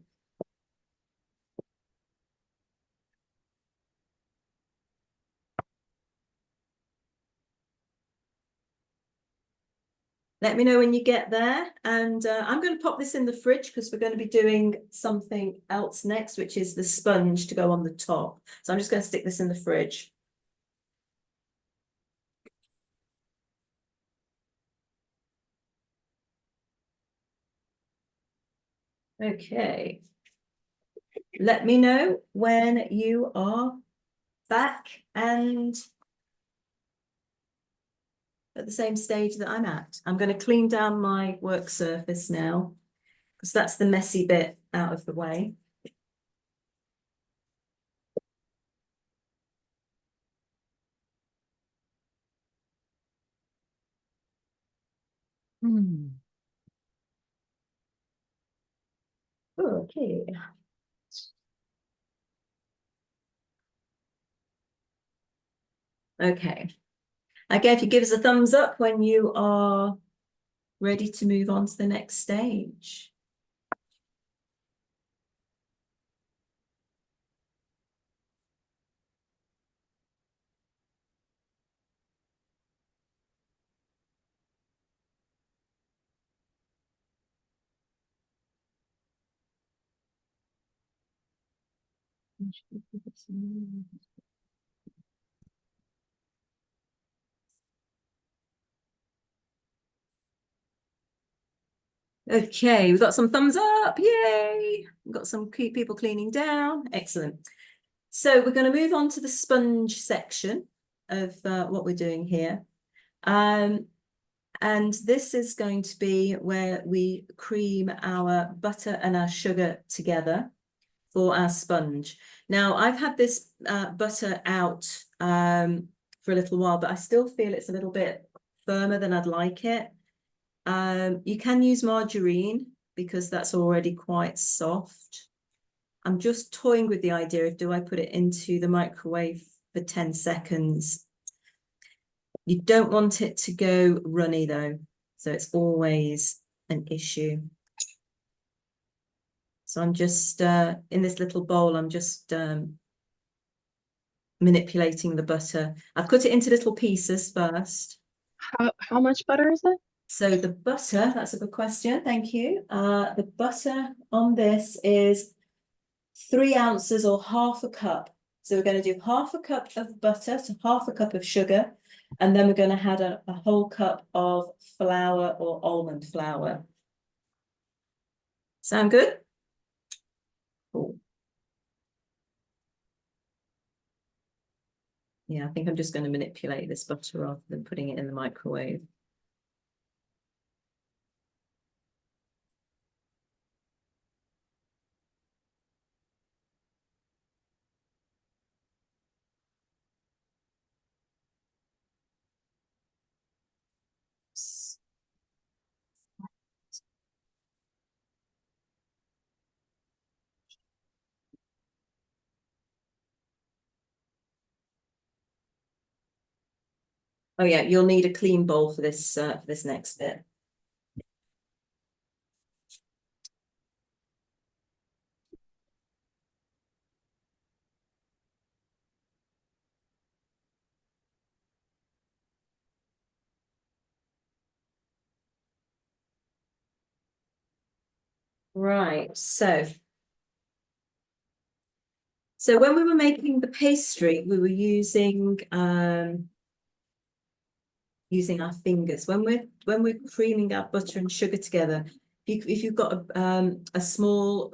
[SPEAKER 2] Let me know when you get there. And I'm going to pop this in the fridge because we're going to be doing something else next, which is the sponge to go on the top. So I'm just going to stick this in the fridge. Okay. Let me know when you are back and at the same stage that I'm at. I'm going to clean down my work surface now because that's the messy bit out of the way. Okay. Okay. Again, if you give us a thumbs up when you are ready to move on to the next stage. Okay, we've got some thumbs up. Yay! We've got some people cleaning down. Excellent. So we're going to move on to the sponge section of what we're doing here. And this is going to be where we cream our butter and our sugar together for our sponge. Now, I've had this butter out for a little while, but I still feel it's a little bit firmer than I'd like it. You can use margarine because that's already quite soft. I'm just toying with the idea of, do I put it into the microwave for 10 seconds? You don't want it to go runny though, so it's always an issue. So I'm just, in this little bowl, I'm just manipulating the butter. I've cut it into little pieces first.
[SPEAKER 9] How much butter is it?
[SPEAKER 2] So the butter, that's a good question, thank you. The butter on this is 3 ounces or half a cup. So we're going to do half a cup of butter to half a cup of sugar, and then we're going to add a whole cup of flour or almond flour. Sound good? Cool. Yeah, I think I'm just going to manipulate this butter rather than putting it in the microwave. Oh yeah, you'll need a clean bowl for this next bit. Right, so when we were making the pastry, we were using using our fingers. When we're creaming our butter and sugar together, if you've got a small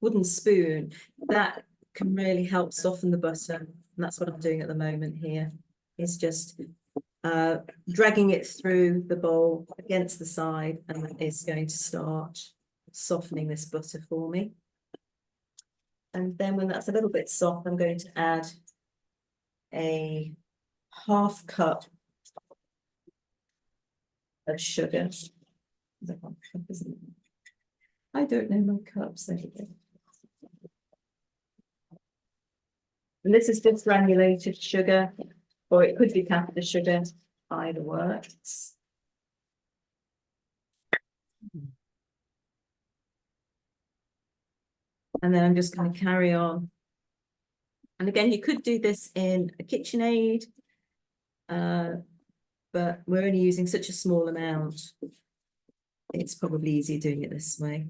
[SPEAKER 2] wooden spoon, that can really help soften the butter. And that's what I'm doing at the moment here. Is just dragging it through the bowl against the side, and it's going to start softening this butter for me. And then when that's a little bit soft, I'm going to add a half cup of sugar. I don't know my cups. And this is just granulated sugar, or it could be caster sugar, either works. And then I'm just going to carry on. And again, you could do this in a KitchenAid, but we're only using such a small amount. It's probably easier doing it this way.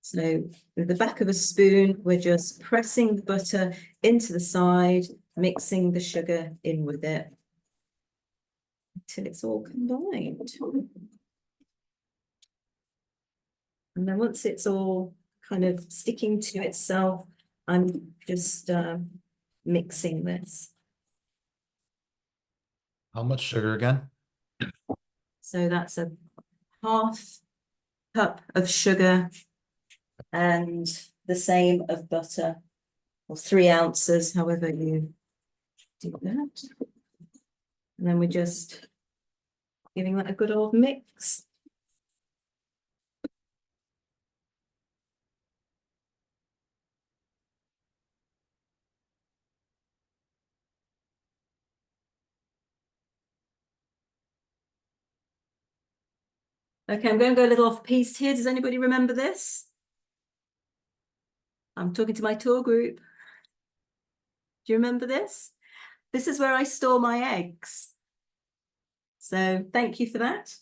[SPEAKER 2] So with the back of a spoon, we're just pressing the butter into the side, mixing the sugar in with it until it's all combined. And then once it's all kind of sticking to itself, I'm just mixing this.
[SPEAKER 3] How much sugar again?
[SPEAKER 2] So that's a half cup of sugar and the same of butter, or 3 ounces, however you do that. And then we're just giving that a good old mix. Okay, I'm going to go a little off piste here. Does anybody remember this? I'm talking to my tour group. Do you remember this? This is where I store my eggs. So thank you for that.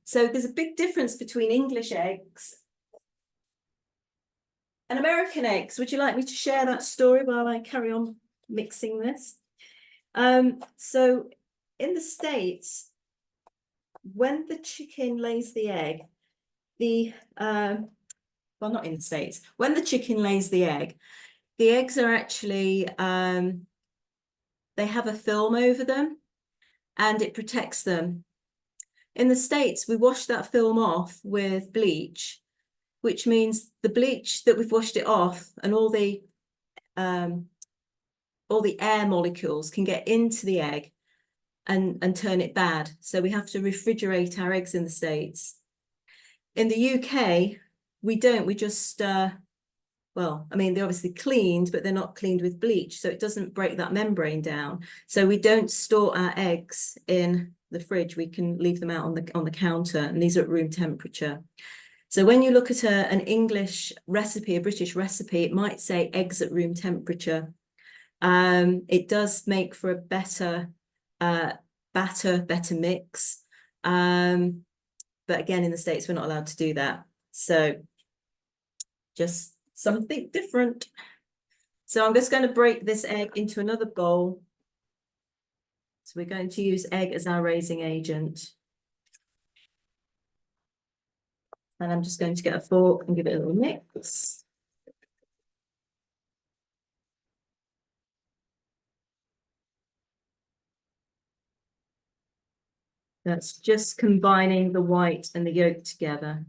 [SPEAKER 2] So there's a big difference between English eggs and American eggs. Would you like me to share that story while I carry on mixing this? So in the States, when the chicken lays the egg, well, not in the States, when the chicken lays the eggs are actually, they have a film over them and it protects them. In the States, we wash that film off with bleach, which means the bleach that we've washed it off and all the air molecules can get into the egg and turn it bad. So we have to refrigerate our eggs in the States. In the UK, we don't, we just, well, I mean, they're obviously cleaned, but they're not cleaned with bleach. So it doesn't break that membrane down. So we don't store our eggs in the fridge. We can leave them out on the counter, and these are at room temperature. So when you look at an English recipe, a British recipe, it might say eggs at room temperature. It does make for a better batter, better mix. But again, in the States, we're not allowed to do that. So just something different. So I'm just going to break this egg into another bowl. So we're going to use egg as our raising agent. And I'm just going to get a fork and give it a little mix. That's just combining the white and the yolk together,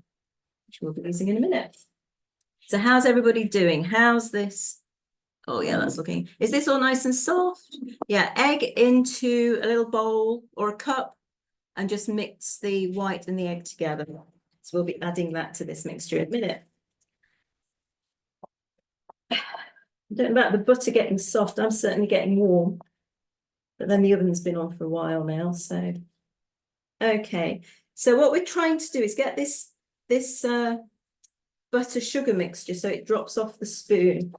[SPEAKER 2] which we'll be using in a minute. So how's everybody doing? How's this? Oh yeah, that's looking, is this all nice and soft? Yeah, egg into a little bowl or a cup and just mix the white and the egg together. So we'll be adding that to this mixture in a minute. I don't know about the butter getting soft, I'm certainly getting warm. But then the oven's been on for a while now, so. Okay, so what we're trying to do is get this butter sugar mixture so it drops off the spoon.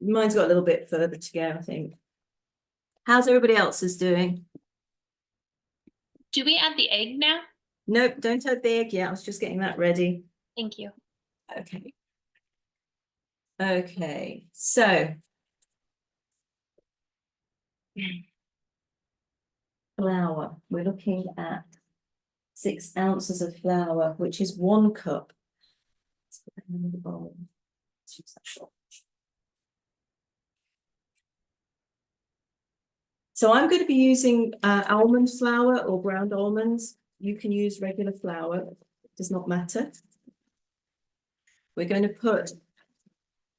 [SPEAKER 2] Mine's got a little bit further to go, I think. How's everybody else's doing?
[SPEAKER 4] Do we add the egg now?
[SPEAKER 2] Nope, don't add the egg yet. I was just getting that ready.
[SPEAKER 4] Thank you.
[SPEAKER 2] Okay. Okay, so flour. We're looking at 6 ounces of flour, which is 1 cup. Let's put that in the bowl. Let's use that shot. So I'm going to be using almond flour or ground almonds. You can use regular flour, it does not matter. We're going to put,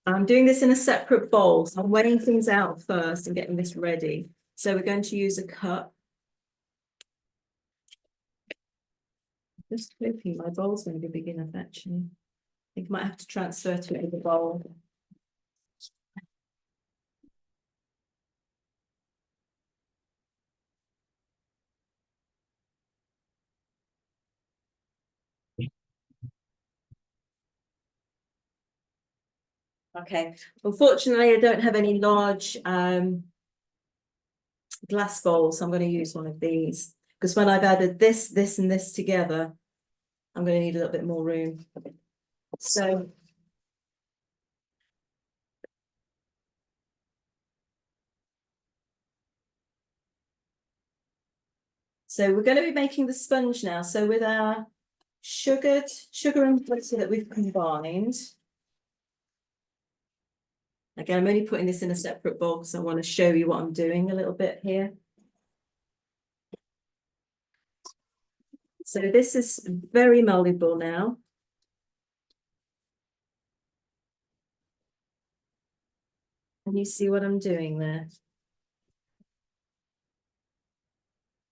[SPEAKER 2] I'm doing this in a separate bowl, so I'm weighing things out first and getting this ready. So we're going to use a cup. Just hoping my bowl's going to be big enough, actually. I think I might have to transfer to it with the bowl. Okay, unfortunately, I don't have any large glass bowls, so I'm going to use one of these because when I've added this, this, and this together, I'm going to need a little bit more room. So we're going to be making the sponge now. So with our sugar and butter that we've combined. Again, I'm only putting this in a separate bowl because I want to show you what I'm doing a little bit here. So this is very malleable now. And you see what I'm doing there.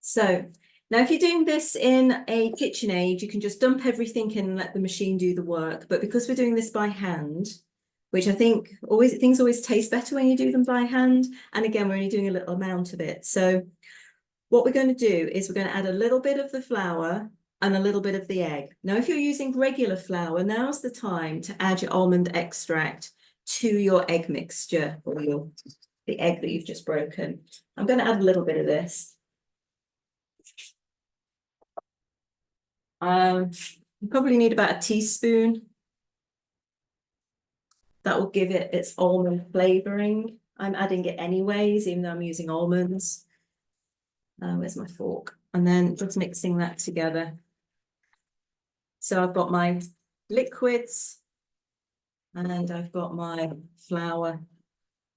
[SPEAKER 2] So now if you're doing this in a KitchenAid, you can just dump everything in and let the machine do the work. But because we're doing this by hand, which I think things always taste better when you do them by hand. And again, we're only doing a little amount of it. So what we're going to do is we're going to add a little bit of the flour and a little bit of the egg. Now, if you're using regular flour, now's the time to add your almond extract to your egg mixture or the egg that you've just broken. I'm going to add a little bit of this. You probably need about a teaspoon. That will give it its almond flavoring. I'm adding it anyways, even though I'm using almonds. Where's my fork? And then just mixing that together. So I've got my liquids and I've got my flour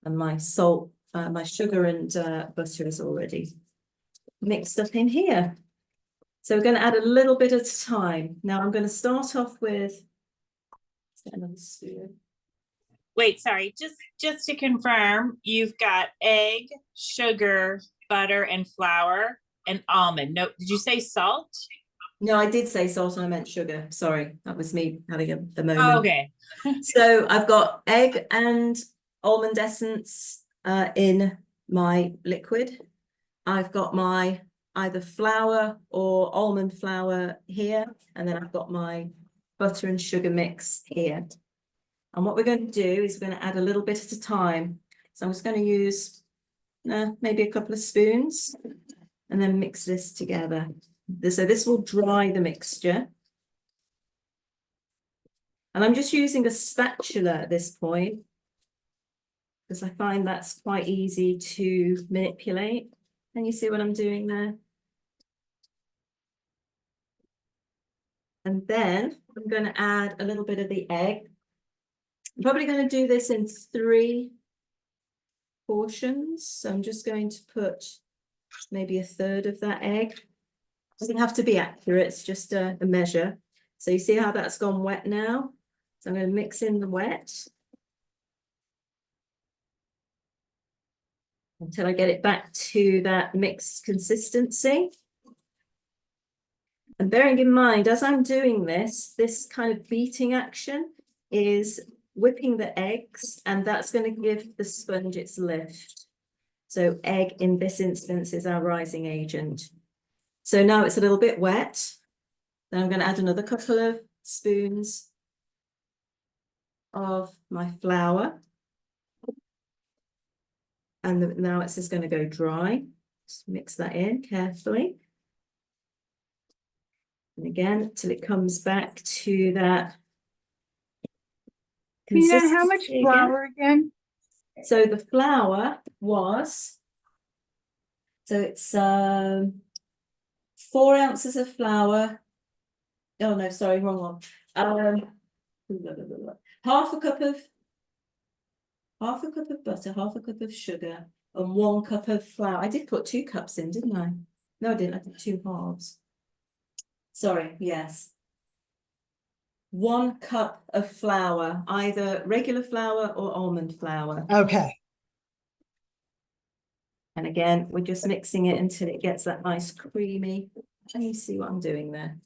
[SPEAKER 2] and my salt, my sugar and butter is already mixed up in here. So we're going to add a little bit at a time. Now I'm going to start off with, let's get another spoon.
[SPEAKER 5] Wait, sorry, just to confirm, you've got egg, sugar, butter, and flour, and almond. No, did you say salt?
[SPEAKER 2] No, I did say salt and I meant sugar. Sorry, that was me having a moment.
[SPEAKER 5] Oh, okay.
[SPEAKER 2] So I've got egg and almond essence in my liquid. I've got my either flour or almond flour here, and then I've got my butter and sugar mix here. And what we're going to do is we're going to add a little bit at a time. So I'm just going to use maybe a couple of spoons and then mix this together. So this will dry the mixture. And I'm just using a spatula at this point because I find that's quite easy to manipulate. Can you see what I'm doing there? And then I'm going to add a little bit of the egg. I'm probably going to do this in 3 portions. So I'm just going to put maybe a third of that egg. Doesn't have to be accurate, it's just a measure. So you see how that's gone wet now? So I'm going to mix in the wet until I get it back to that mixed consistency. And bearing in mind, as I'm doing this, this kind of beating action is whipping the eggs, and that's going to give the sponge its lift. So egg in this instance is our rising agent. So now it's a little bit wet. Then I'm going to add another couple of spoons of my flour. And now it's just going to go dry. Just mix that in carefully. And again, till it comes back to that
[SPEAKER 9] Tina, how much
[SPEAKER 2] consistency again.
[SPEAKER 9] flour again?
[SPEAKER 2] So the flour was, so it's 4 ounces of flour. Oh no, sorry, wrong one. Half a cup of butter, half a cup of sugar, and 1 cup of flour. I did put 2 cups in, didn't I? No, I didn't. I did 2 halves. Sorry, yes. 1 cup of flour, either regular flour or almond flour.
[SPEAKER 8] Okay.
[SPEAKER 2] And again, we're just mixing it until it gets that nice creamy. Can you see what I'm doing there?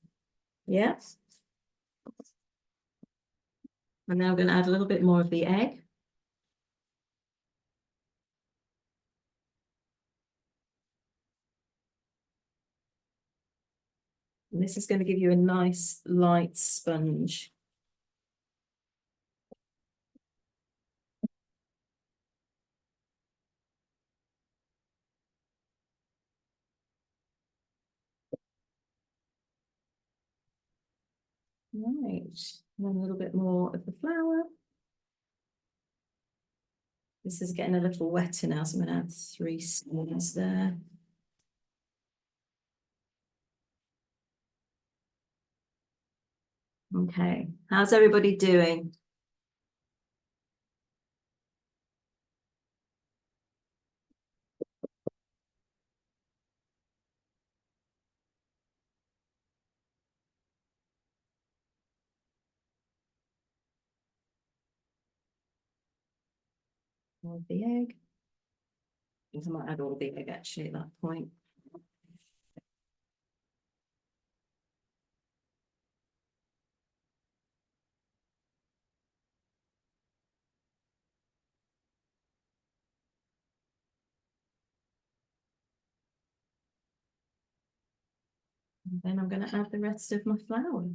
[SPEAKER 2] Yeah. And now I'm going to add a little bit more of the egg. And this is going to give you a nice light sponge. Right, and then a little bit more of the flour. This is getting a little wetter now, so I'm going to add 3 spoons there. Okay, how's everybody doing? More of the egg. I think I might add all the egg actually at that point. And then I'm going to add the rest of my flour.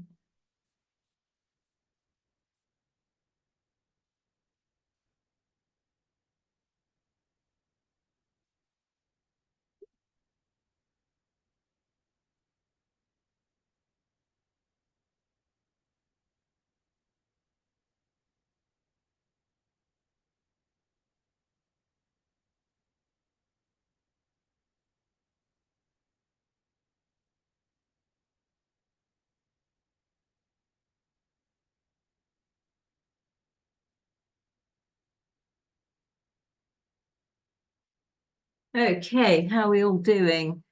[SPEAKER 2] Okay, how are we all doing?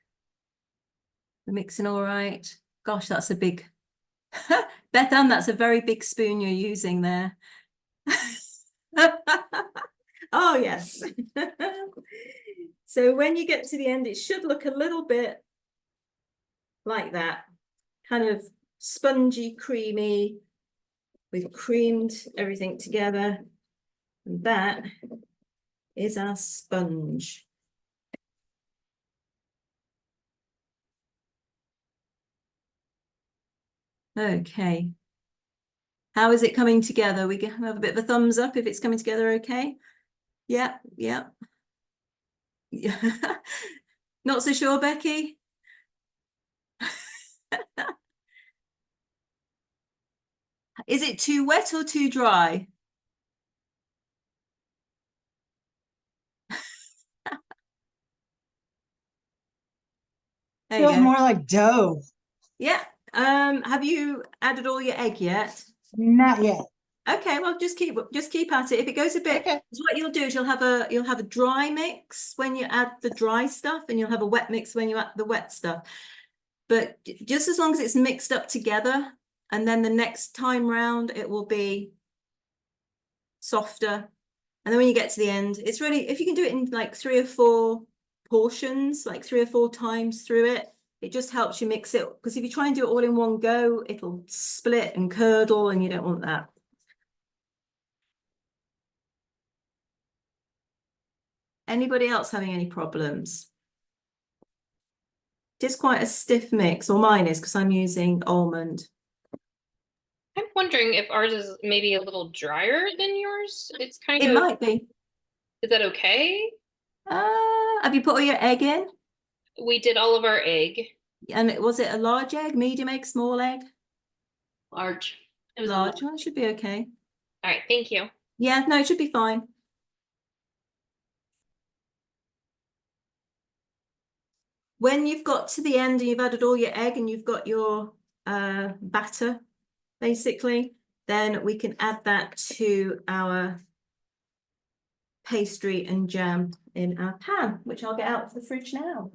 [SPEAKER 2] We're mixing all right? Gosh, that's a big, Beth Ann, that's a very big spoon you're using there. Oh, yes. So when you get to the end, it should look a little bit like that, kind of spongy, creamy. We've creamed everything together. And that is our sponge. Okay. How is it coming together? We can have a bit of a thumbs up if it's coming together okay. Yeah, yeah. Yeah. Not so sure, Becky? Is it too wet or too dry? There you
[SPEAKER 8] Feels
[SPEAKER 2] go.
[SPEAKER 8] more like dough.
[SPEAKER 2] Yeah. Have you added all your egg yet?
[SPEAKER 8] Not yet.
[SPEAKER 2] Okay, well just keep at it. If it goes a bit,
[SPEAKER 8] Okay.
[SPEAKER 2] so what you'll do is you'll have a dry mix when you add the dry stuff, and you'll have a wet mix when you add the wet stuff. But just as long as it's mixed up together, and then the next time round it will be softer. And then when you get to the end, it's really, if you can do it in like 3 or 4 portions, like 3 or 4 times through it, it just helps you mix it. Because if you try and do it all in one go, it'll split and curdle, and you don't want that. Anybody else having any problems? It is quite a stiff mix, or mine is, because I'm using almond.
[SPEAKER 4] I'm wondering if ours is maybe a little drier than yours. It's kind
[SPEAKER 2] It
[SPEAKER 4] of,
[SPEAKER 2] might be.
[SPEAKER 4] is that okay?
[SPEAKER 2] Have you put all your egg in?
[SPEAKER 4] We did all of our egg.
[SPEAKER 2] And was it a large egg, medium egg, small egg?
[SPEAKER 4] Large. It was
[SPEAKER 2] Large one should be okay.
[SPEAKER 4] All right, thank you.
[SPEAKER 2] Yeah, no, it should be fine. When you've got to the end and you've added all your egg and you've got your batter, basically, then we can add that to our pastry and jam in our pan, which I'll get out of the fridge now.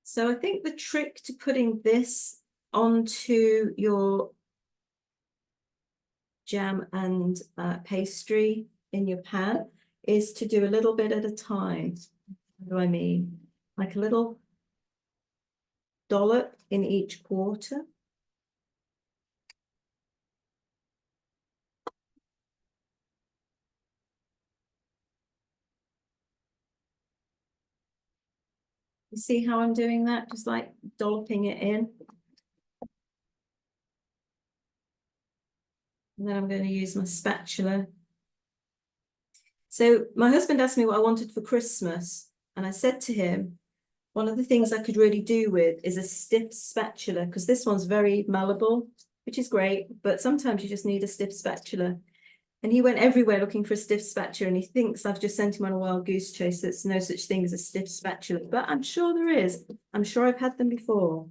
[SPEAKER 2] So I think the trick to putting this onto your jam and pastry in your pan is to do a little bit at a time. What do I mean? Like a little dollop in each quarter. You see how I'm doing that? Just like dolloping it in. And then I'm going to use my spatula. So my husband asked me what I wanted for Christmas, and I said to him, one of the things I could really do with is a stiff spatula, because this one's very malleable, which is great, but sometimes you just need a stiff spatula. And he went everywhere looking for a stiff spatula, and he thinks I've just sent him on a wild goose chase. There's no such thing as a stiff spatula, but I'm sure there is. I'm sure I've had them before.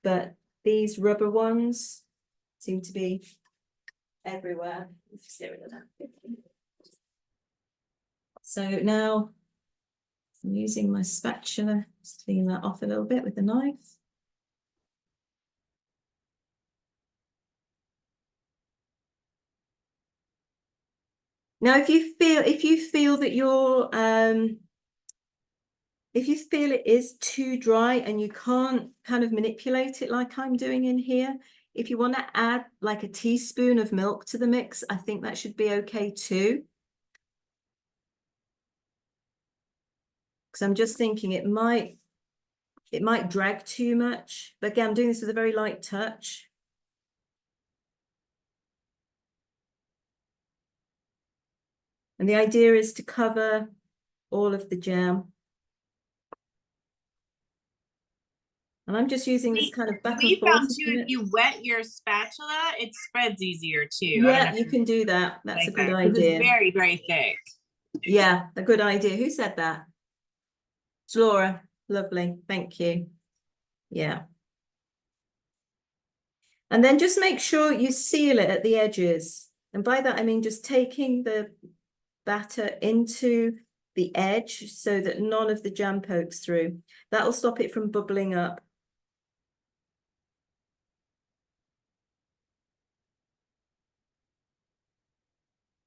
[SPEAKER 2] But these rubber ones seem to be everywhere. Let's get rid of that. So now I'm using my spatula to clean that off a little bit with the knife. Now, if you feel that you're if you feel it is too dry and you can't kind of manipulate it like I'm doing in here, if you want to add like a teaspoon of milk to the mix, I think that should be okay too. Because I'm just thinking it might drag too much. But again, I'm doing this with a very light touch. And the idea is to cover all of the jam. And I'm just using this kind of back and
[SPEAKER 5] We
[SPEAKER 2] forth.
[SPEAKER 5] found too, if you wet your spatula, it spreads easier too.
[SPEAKER 2] Yeah, you can do that. That's a good idea.
[SPEAKER 5] It's very, very thick.
[SPEAKER 2] Yeah, a good idea. Who said that? It's Laura, lovely, thank you. Yeah. And then just make sure you seal it at the edges. And by that, I mean just taking the batter into the edge so that none of the jam pokes through. That'll stop it from bubbling up.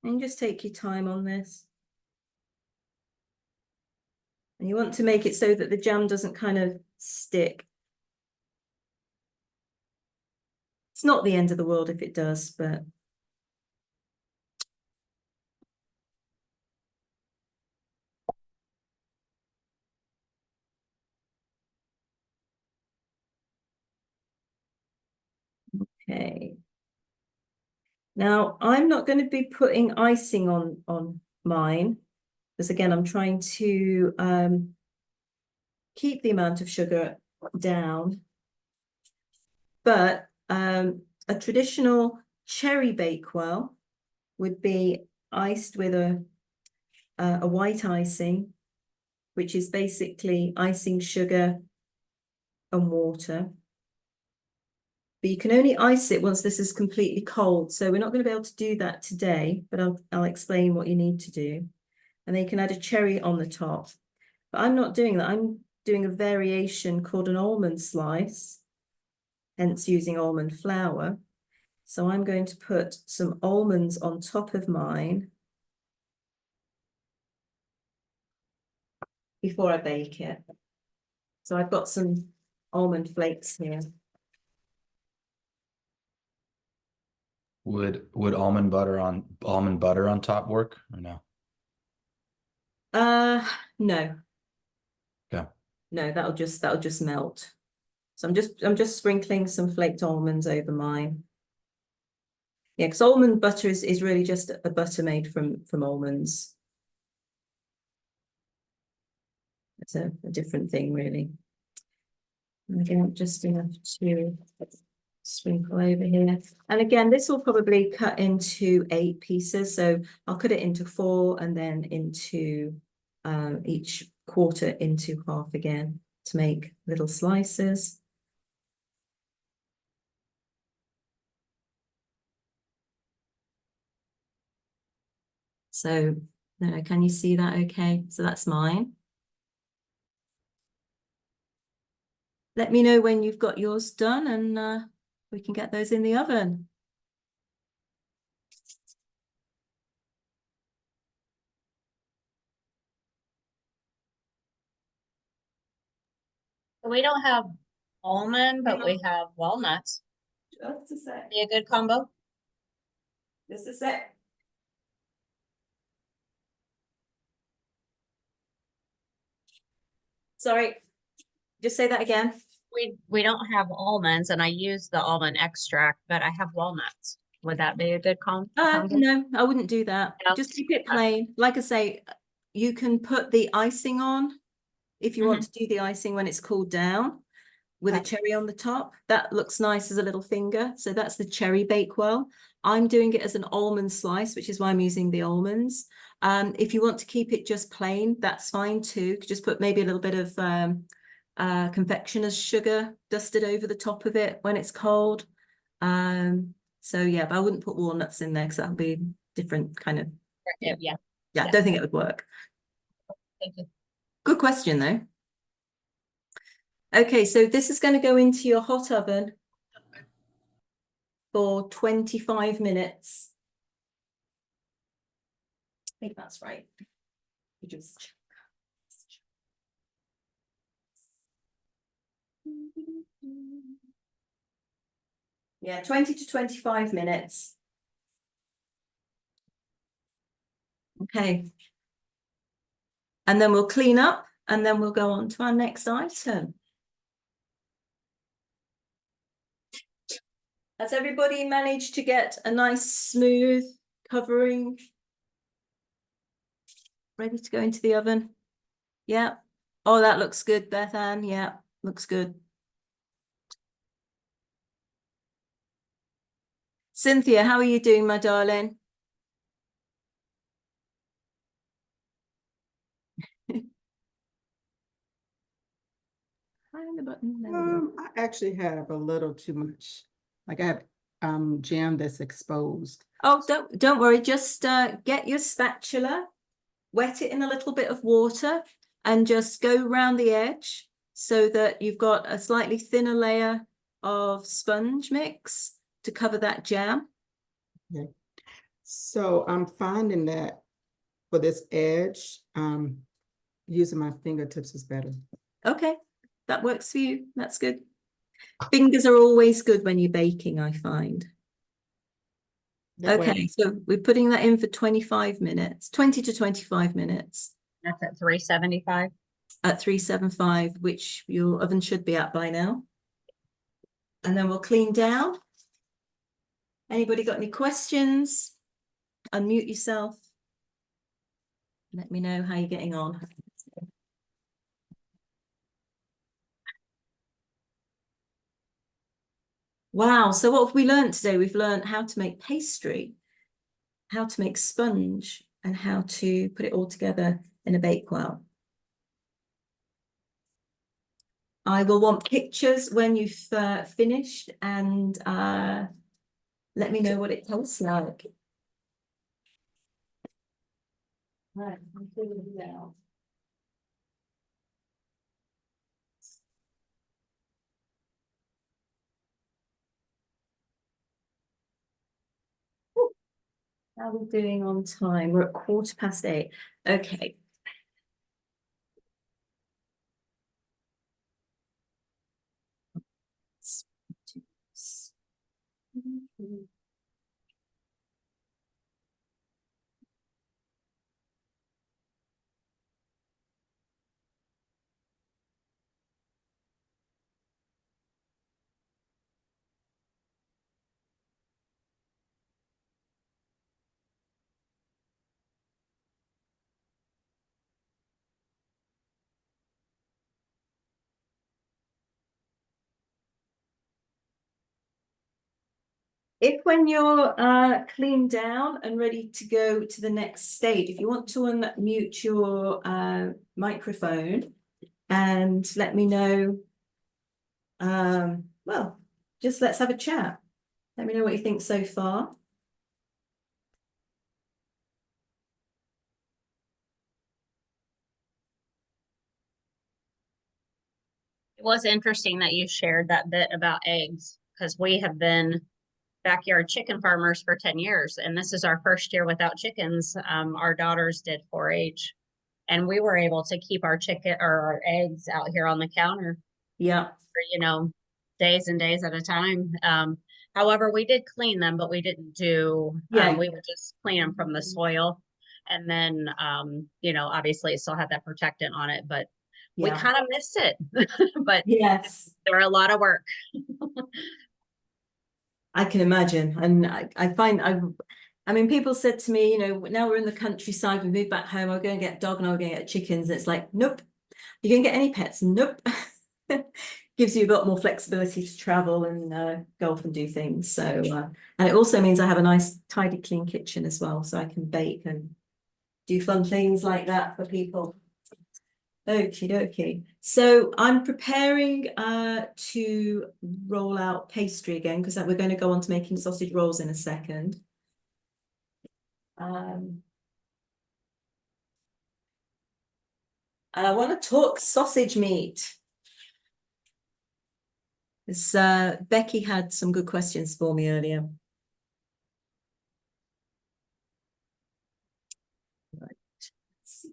[SPEAKER 2] And just take your time on this. And you want to make it so that the jam doesn't kind of stick. It's not the end of the world if it does, but okay. Now I'm not going to be putting icing on mine, because again, I'm trying to keep the amount of sugar down. But a traditional cherry Bakewell would be iced with a white icing, which is basically icing sugar and water. But you can only ice it once this is completely cold. So we're not going to be able to do that today, but I'll explain what you need to do. And then you can add a cherry on the top. But I'm not doing that. I'm doing a variation called an almond slice, hence using almond flour. So I'm going to put some almonds on top of mine before I bake it. So I've got some almond flakes here.
[SPEAKER 3] Would almond butter on top work or no?
[SPEAKER 2] No.
[SPEAKER 3] Okay.
[SPEAKER 2] No, that'll just melt. So I'm just sprinkling some flaked almonds over mine. Yeah, because almond butter is really just a butter made from almonds. It's a different thing, really. And again, just enough to sprinkle over here. And again, this will probably cut into 8 pieces. So I'll cut it into 4 and then into each quarter into half again to make little slices. So, no, can you see that okay? So that's mine. Let me know when you've got yours done and we can get those in the oven.
[SPEAKER 7] We don't have almond, but we have walnuts.
[SPEAKER 2] Just a sec.
[SPEAKER 7] Be a good combo.
[SPEAKER 2] Just a sec. Sorry, just say that again.
[SPEAKER 7] We don't have almonds and I use the almond extract, but I have walnuts. Would that be a good combo?
[SPEAKER 2] No, I wouldn't do that.
[SPEAKER 7] No?
[SPEAKER 2] Just keep it plain. Like I say, you can put the icing on if you want to do the icing when it's cooled down with a cherry on the top. That looks nice as a little finger. So that's the cherry Bakewell. I'm doing it as an almond slice, which is why I'm using the almonds. If you want to keep it just plain, that's fine too. Just put maybe a little bit of confectioner's sugar dusted over the top of it when it's cold. So yeah, but I wouldn't put walnuts in there because that'll be different kind of.
[SPEAKER 7] Yeah.
[SPEAKER 2] I don't think it would work.
[SPEAKER 7] Thank you.
[SPEAKER 2] Good question though. Okay, so this is going to go into your hot oven for 25 minutes. I think that's right. You just yeah, 20 to 25 minutes. Okay. And then we'll clean up and then we'll go on to our next item. Has everybody managed to get a nice smooth covering ready to go into the oven? Yeah. Oh, that looks good, Beth Ann. Yeah, looks good. Cynthia, how are you doing, my darling? find the button. There we go.
[SPEAKER 6] I actually have a little too much. Like I have jam that's exposed.
[SPEAKER 2] Oh, don't worry. Just get your spatula, wet it in a little bit of water, and just go around the edge so that you've got a slightly thinner layer of sponge mix to cover that jam.
[SPEAKER 6] Okay. So I'm finding that for this edge, using my fingertips is better.
[SPEAKER 2] Okay, that works for you. That's good. Fingers are always good when you're baking, I find.
[SPEAKER 6] That way-
[SPEAKER 2] Okay, so we're putting that in for 25 minutes, 20 to 25 minutes
[SPEAKER 7] That's at 375.
[SPEAKER 2] at 375, which your oven should be at by now. And then we'll clean down. Anybody got any questions? Unmute yourself. Let me know how you're getting on. Wow, so what have we learned today? We've learned how to make pastry, how to make sponge, and how to put it all together in a Bakewell. I will want pictures when you've finished, and let me know what it tastes like. Right, I'm filling it out. How are we doing on time? We're at 8:15. Okay. If when you're cleaned down and ready to go to the next stage, if you want to unmute your microphone and let me know, well, just let's have a chat. Let me know what you think so far.
[SPEAKER 7] It was interesting that you shared that bit about eggs because we have been backyard chicken farmers for 10 years. And this is our first year without chickens. Our daughters did 4-H and we were able to keep our chicken or our eggs out here on the counter
[SPEAKER 2] Yeah.
[SPEAKER 7] for, days and days at a time. However, we did clean them, but we didn't do,
[SPEAKER 2] Yeah.
[SPEAKER 7] we would just clean them from the soil. And then, obviously it still had that protectant on it, but we
[SPEAKER 2] Yeah.
[SPEAKER 7] kind of missed it, but
[SPEAKER 2] Yes.
[SPEAKER 7] they're a lot of work.
[SPEAKER 2] I can imagine. And I find, I mean, people said to me, now we're in the countryside, we moved back home, I'm going to get a dog and I'm going to get chickens. It's like, nope. You're going to get any pets? Nope. Gives you a lot more flexibility to travel and go off and do things. So, and it also means I have a nice, tidy, clean kitchen as well. So I can bake and do fun things like that for people. Okie dokie. So I'm preparing to roll out pastry again because we're going to go on to making sausage rolls in a second. And I want to talk sausage meat. This, Becky had some good questions for me earlier. Right. Let's see.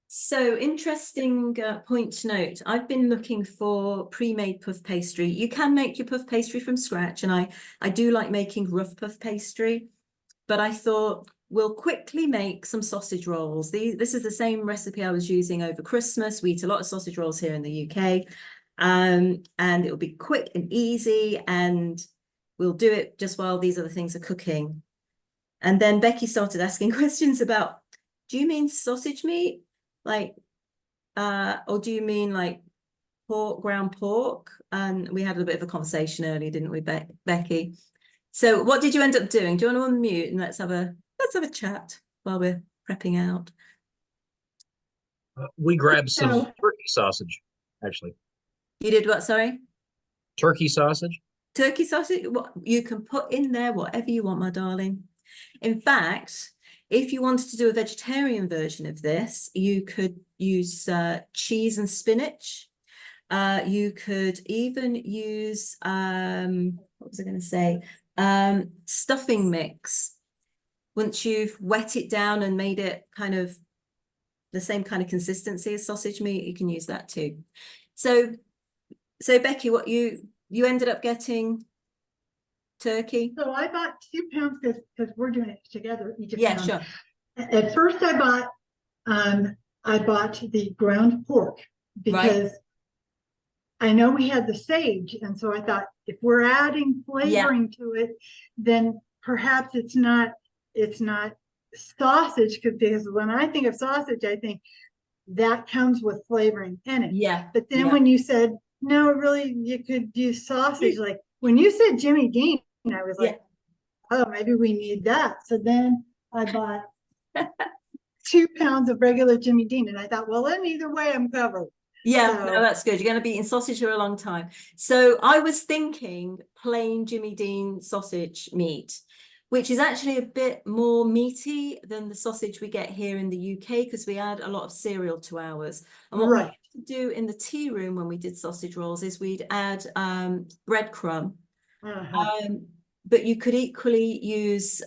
[SPEAKER 2] So interesting point to note. I've been looking for pre-made puff pastry. You can make your puff pastry from scratch, and I do like making rough puff pastry, but I thought we'll quickly make some sausage rolls. This is the same recipe I was using over Christmas. We eat a lot of sausage rolls here in the UK, and it'll be quick and easy, and we'll do it just while these other things are cooking. And then Becky started asking questions about, do you mean sausage meat? Like, or do you mean like pork, ground pork? And we had a bit of a conversation earlier, didn't we, Becky? So what did you end up doing? Do you want to unmute and let's have a chat while we're prepping out?
[SPEAKER 10] We grabbed some
[SPEAKER 8] So-
[SPEAKER 10] turkey sausage, actually.
[SPEAKER 2] You did what, sorry?
[SPEAKER 10] Turkey sausage.
[SPEAKER 2] Turkey sausage, what you can put in there whatever you want, my darling. In fact, if you wanted to do a vegetarian version of this, you could use cheese and spinach. You could even use what was I going to say? Stuffing mix. Once you've wet it down and made it kind of the same kind of consistency as sausage meat, you can use that too. So Becky, what you ended up getting turkey?
[SPEAKER 8] So I bought 2 pounds because we're doing it together. Each a
[SPEAKER 2] Yeah,
[SPEAKER 8] pound.
[SPEAKER 2] sure.
[SPEAKER 8] At first I bought the ground pork because I know we had the sage, and so I thought if we're adding flavoring to it, then perhaps it's not sausage, because when I think of sausage, I think that comes with flavoring in it.
[SPEAKER 2] Yeah.
[SPEAKER 8] But then
[SPEAKER 2] yeah.
[SPEAKER 8] when you said, no, really, you could use sausage, like when you said Jimmy Dean, I was like, oh, maybe we need that. So then I bought 2 pounds of regular Jimmy Dean, and I thought, well, then either way, I'm covered.
[SPEAKER 2] Yeah,
[SPEAKER 8] So-
[SPEAKER 2] no, that's good. You're going to be eating sausage for a long time. So I was thinking plain Jimmy Dean sausage meat, which is actually a bit more meaty than the sausage we get here in the UK because we add a lot of cereal to ours. And what we
[SPEAKER 8] Right.
[SPEAKER 2] used to do in the tea room when we did sausage rolls is we'd add breadcrumb. But you could equally use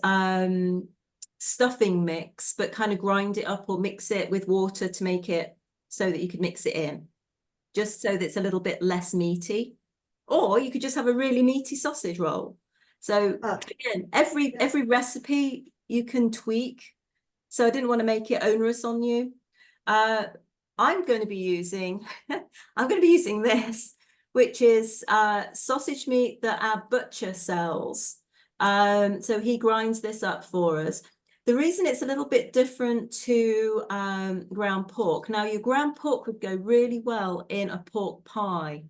[SPEAKER 2] stuffing mix, but kind of grind it up or mix it with water to make it so that you could mix it in, just so that it's a little bit less meaty. Or you could just have a really meaty sausage roll. So again, every recipe you can tweak. So I didn't want to make it onerous on you. I'm going to be using this, which is sausage meat that our butcher sells. So he grinds this up for us. The reason it's a little bit different to ground pork. Now, your ground pork would go really well in a pork pie.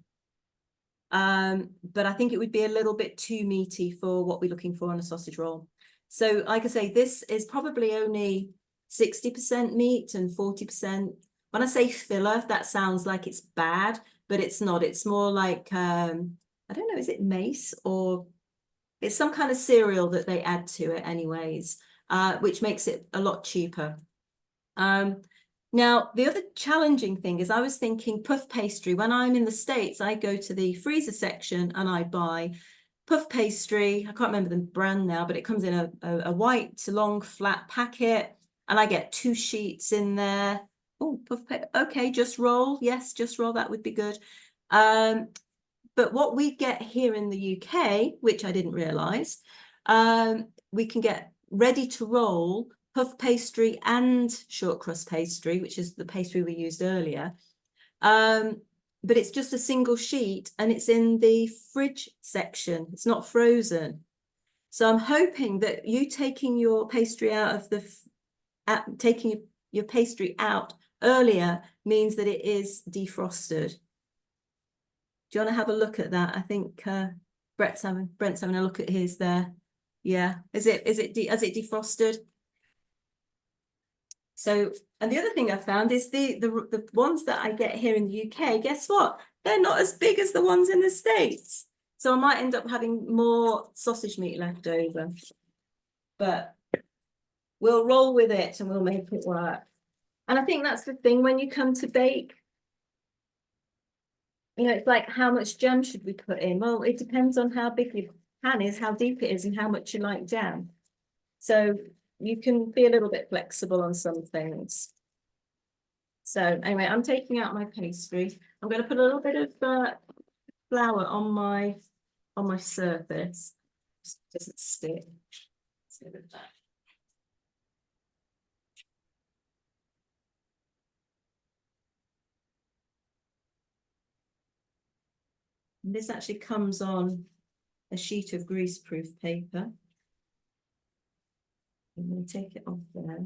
[SPEAKER 2] But I think it would be a little bit too meaty for what we're looking for on a sausage roll. So like I say, this is probably only 60% meat and 40%. When I say filler, that sounds like it's bad, but it's not. It's more like, I don't know, is it mace or it's some kind of cereal that they add to it anyways, which makes it a lot cheaper. Now, the other challenging thing is I was thinking puff pastry. When I'm in the States, I go to the freezer section and I buy puff pastry. I can't remember the brand now, but it comes in a white, long, flat packet. And I get 2 sheets in there. Oh, okay, just roll. Yes, just roll. That would be good. But what we get here in the UK, which I didn't realize, we can get ready to roll puff pastry and short crust pastry, which is the pastry we used earlier. But it's just a single sheet and it's in the fridge section. It's not frozen. So I'm hoping that you taking your pastry out of taking your pastry out earlier means that it is defrosted. Do you want to have a look at that? I think Brent's having a look at his there. Yeah, has it defrosted? So, and the other thing I found is the ones that I get here in the UK, guess what? They're not as big as the ones in the States. So I might end up having more sausage meat left over. But we'll roll with it and we'll make it work. And I think that's the thing when you come to bake. You know, it's like, how much jam should we put in? Well, it depends on how big your pan is, how deep it is, and how much you like jam. So you can be a little bit flexible on some things. So anyway, I'm taking out my pastry. I'm going to put a little bit of flour on my surface. Just doesn't stick. Let's give it that. And this actually comes on a sheet of greaseproof paper. I'm going to take it off there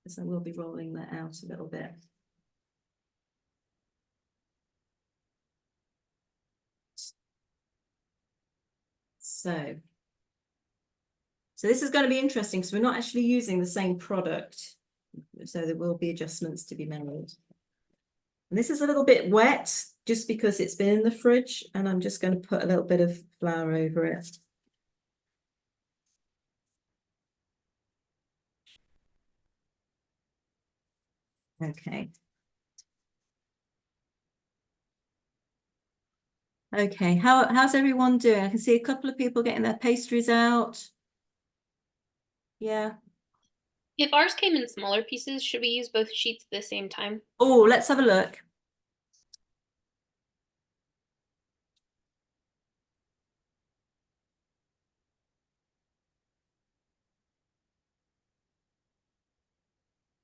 [SPEAKER 2] because I will be rolling that out a little bit. So this is going to be interesting because we're not actually using the same product. So there will be adjustments to be made. And this is a little bit wet just because it's been in the fridge, and I'm just going to put a little bit of flour over it. Okay. Okay, how's everyone doing? I can see a couple of people getting their pastries out. Yeah.
[SPEAKER 4] If ours came in smaller pieces, should we use both sheets at the same time?
[SPEAKER 2] Oh, let's have a look.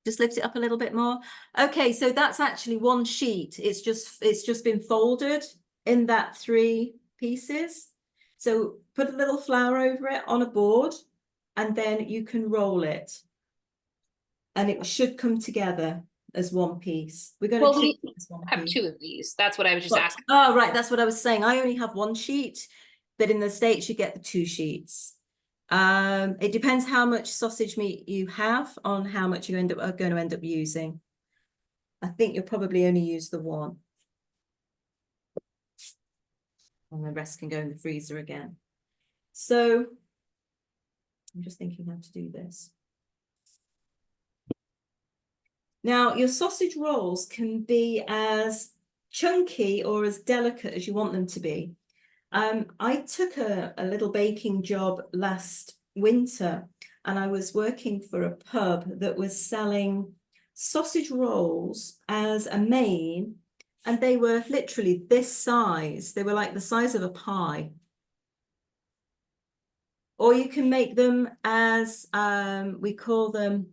[SPEAKER 2] Just lift it up a little bit more. Okay, so that's actually one sheet. It's just been folded in that 3 pieces. So put a little flour over it on a board, and then you can roll it. And it should come together as one piece. We're going to
[SPEAKER 4] Well, we
[SPEAKER 2] treat it as one
[SPEAKER 4] have
[SPEAKER 2] piece.
[SPEAKER 4] 2 of these. That's what I was just
[SPEAKER 2] Well,
[SPEAKER 4] asking.
[SPEAKER 2] oh, right, that's what I was saying. I only have 1 sheet, but in the States you get the 2 sheets. It depends how much sausage meat you have on how much you are going to end up using. I think you'll probably only use the 1. And the rest can go in the freezer again. So I'm just thinking how to do this. Now, your sausage rolls can be as chunky or as delicate as you want them to be. I took a little baking job last winter, and I was working for a pub that was selling sausage rolls as a main, and they were literally this size. They were like the size of a pie. Or you can make them as, we call them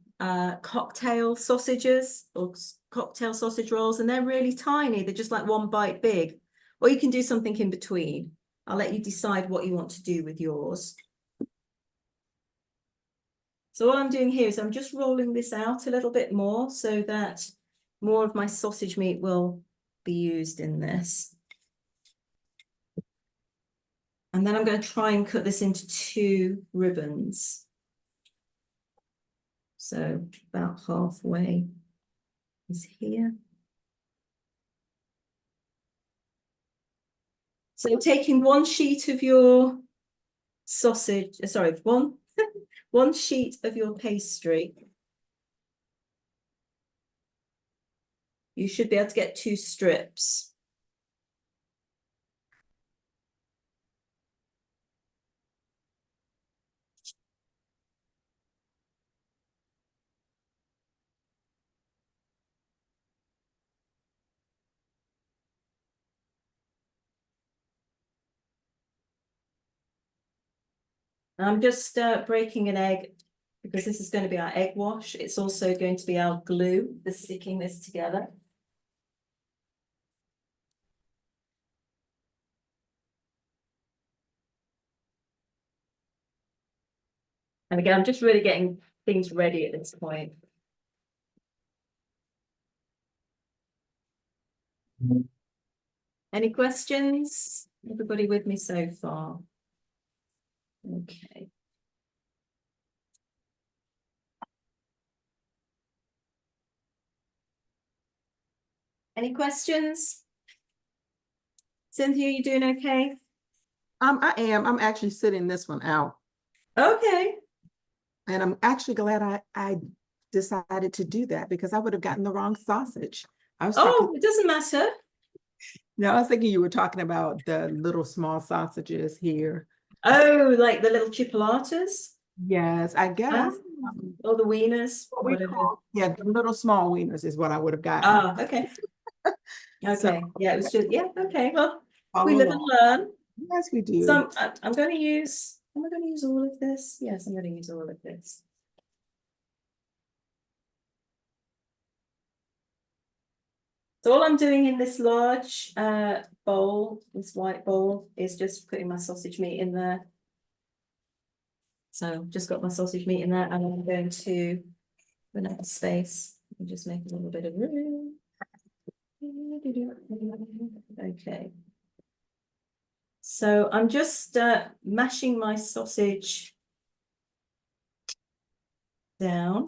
[SPEAKER 2] cocktail sausages or cocktail sausage rolls, and they're really tiny. They're just like 1 bite big. Or you can do something in between. I'll let you decide what you want to do with yours. So what I'm doing here is I'm just rolling this out a little bit more so that more of my sausage meat will be used in this. And then I'm going to try and cut this into 2 ribbons. So about halfway is here. So taking 1 sheet of your sausage, sorry, one sheet of your pastry, you should be able to get 2 strips. I'm just breaking an egg because this is going to be our egg wash. It's also going to be our glue for sticking this together. And again, I'm just really getting things ready at this point. Any questions? Everybody with me so far? Okay. Any questions? Cynthia, you doing okay?
[SPEAKER 6] I am. I'm actually sitting this one out.
[SPEAKER 2] Okay.
[SPEAKER 6] And I'm actually glad I decided to do that because I would have gotten the wrong sausage. I was talking,
[SPEAKER 2] It doesn't matter.
[SPEAKER 6] no, I was thinking you were talking about the little small sausages here.
[SPEAKER 2] Oh, like the little chipolatas?
[SPEAKER 6] Yes, I guess.
[SPEAKER 2] Or the wieners?
[SPEAKER 6] What we
[SPEAKER 2] Whatever.
[SPEAKER 6] call, yeah, the little small wieners is what I would have gotten.
[SPEAKER 2] Ah, okay. Okay.
[SPEAKER 6] So-
[SPEAKER 2] Yeah, it was just, yeah, okay. Well,
[SPEAKER 6] Follow
[SPEAKER 2] we live and
[SPEAKER 6] along.
[SPEAKER 2] learn.
[SPEAKER 6] Yes, we do.
[SPEAKER 2] So I'm going to use, am I going to use all of this? Yes, I'm going to use all of this. So all I'm doing in this large bowl, this white bowl, is just putting my sausage meat in there. So just got my sausage meat in there, and I'm going to run out of space and just make a little bit of room. Okay. So I'm just mashing my sausage down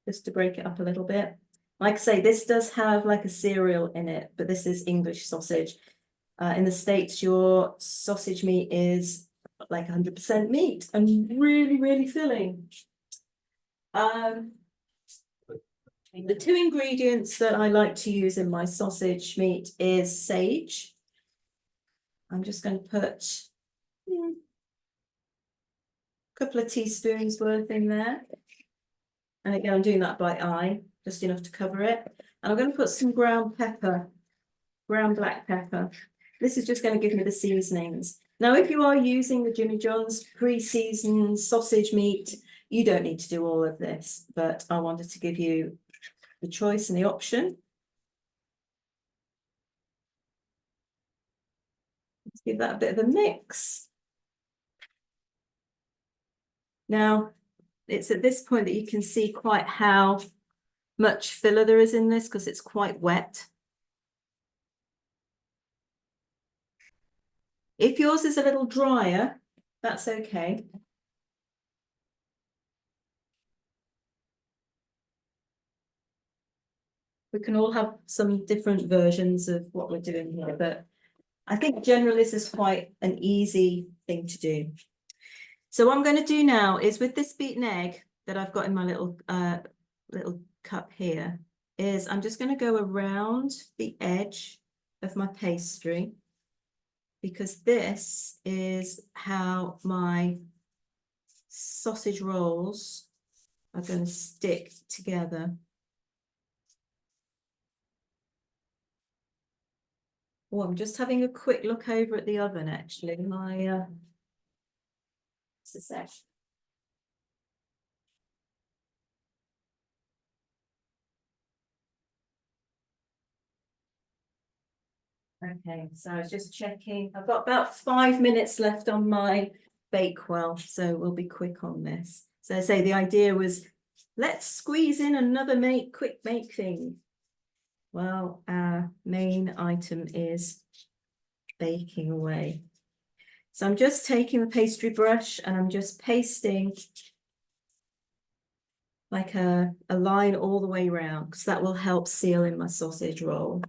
[SPEAKER 2] just to break it up a little bit. Like I say, this does have like a cereal in it, but this is English sausage. In the States, your sausage meat is like 100% meat and really, really filling. The two ingredients that I like to use in my sausage meat is sage. I'm just going to put a couple of teaspoons worth in there. And again, I'm doing that by eye, just enough to cover it. And I'm going to put some ground pepper, ground black pepper. This is just going to give me the seasonings. Now, if you are using the Jimmy John's pre-seasoned sausage meat, you don't need to do all of this, but I wanted to give you the choice and the option. Let's give that a bit of a mix. Now, it's at this point that you can see quite how much filler there is in this because it's quite wet. If yours is a little drier, that's okay. We can all have some different versions of what we're doing here, but I think generally this is quite an easy thing to do. So what I'm going to do now is with this beaten egg that I've got in my little cup here, is I'm just going to go around the edge of my pastry, because this is how my sausage rolls are going to stick together. Oh, I'm just having a quick look over at the oven, actually. My just a sec. Okay, so I was just checking. I've got about 5 minutes left on my Bakewell, so we'll be quick on this. So I say the idea was, let's squeeze in another quick make thing. Well, our main item is baking away. So I'm just taking the pastry brush and I'm just pasting like a line all the way around, because that will help seal in my sausage roll.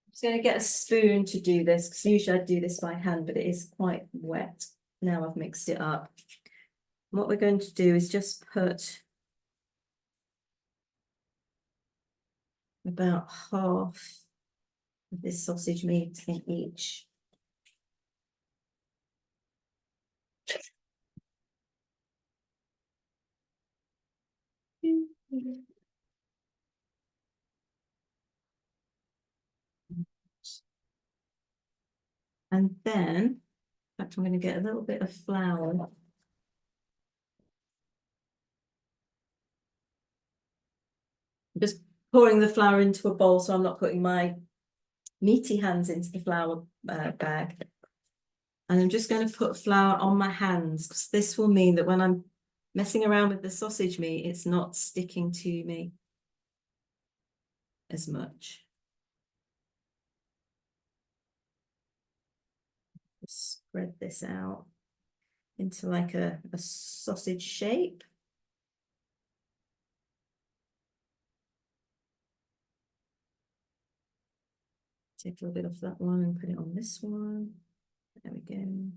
[SPEAKER 2] I'm just going to get a spoon to do this, because usually I do this by hand, but it is quite wet. Now I've mixed it up. What we're going to do is just put about half of this sausage meat in each. And then, in fact, I'm going to get a little bit of flour. I'm just pouring the flour into a bowl, so I'm not putting my meaty hands into the flour bag. And I'm just going to put flour on my hands, because this will mean that when I'm messing around with the sausage meat, it's not sticking to me as much. Just spread this out into like a sausage shape. Take a little bit off that one and put it on this one. There we go.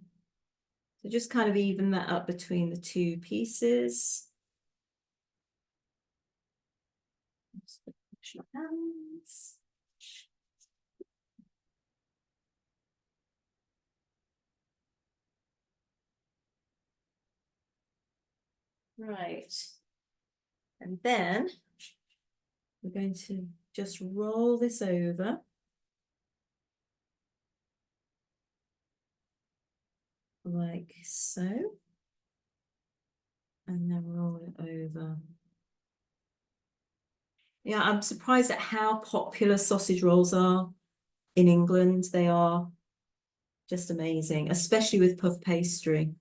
[SPEAKER 2] So just kind of even that up between the two pieces. Wash your hands. Right. And then we're going to just roll this over. Like so. And then roll it over. Yeah, I'm surprised at how popular sausage rolls are in England. They are just amazing, especially with puff pastry.